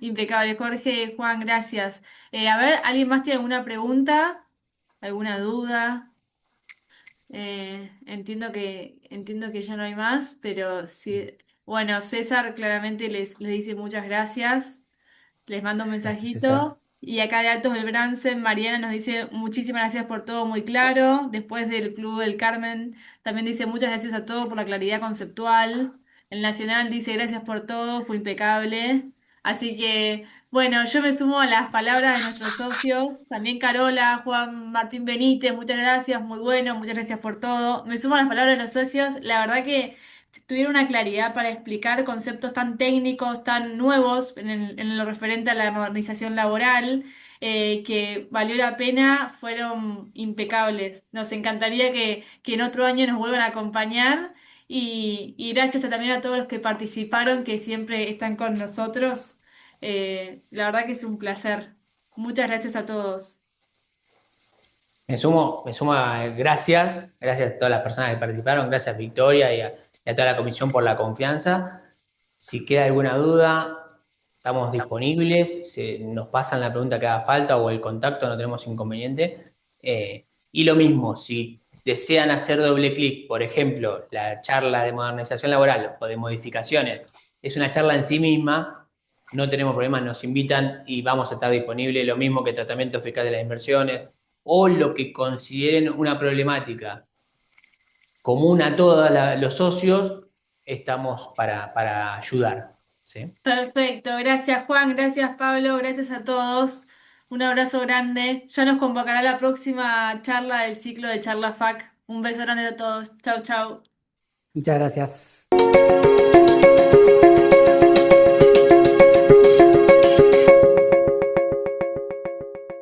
Impecable, Jorge, Juan, gracias. A ver, ¿alguien más tiene alguna pregunta? ¿Alguna duda? Entiendo que ya no hay más, pero sí. Bueno, César claramente les dice muchas gracias. Les mando un Gracias, César. mensajito. Y acá de Altos del Bransen, Mariana nos dice muchísimas gracias por todo, muy claro. Después del Club del Carmen, también dice muchas gracias a todos por la claridad conceptual. El Nacional dice gracias por todo, fue impecable. Así que, bueno, yo me sumo a las palabras de nuestros socios. También Carola, Juan Martín Benítez, muchas gracias, muy bueno, muchas gracias por todo. Me sumo a las palabras de los socios. La verdad que tuvieron una claridad para explicar conceptos tan técnicos, tan nuevos en lo referente a la modernización laboral, que valió la pena, fueron impecables. Nos encantaría que en otro año nos vuelvan a acompañar y gracias también a todos los que participaron, que siempre están con nosotros. La verdad que es un placer. Muchas gracias a todos. Me sumo a gracias a todas las personas que participaron, gracias Victoria y a toda la comisión por la confianza. Si queda alguna duda, estamos disponibles, nos pasan la pregunta que haga falta o el contacto, no tenemos inconveniente. Y lo mismo, si desean hacer doble clic, por ejemplo, la charla de modernización laboral o de modificaciones, es una charla en sí misma, no tenemos problema, nos invitan y vamos a estar disponibles, lo mismo que tratamiento fiscal de las inversiones o lo que consideren una problemática común a todos los socios, estamos para ayudar. ¿Sí? Perfecto, gracias Juan, gracias Pablo, gracias a todos. Un abrazo grande. Ya nos convocará la próxima charla del ciclo de Charla FAC. Un beso grande a todos. Chau, chau. Muchas gracias.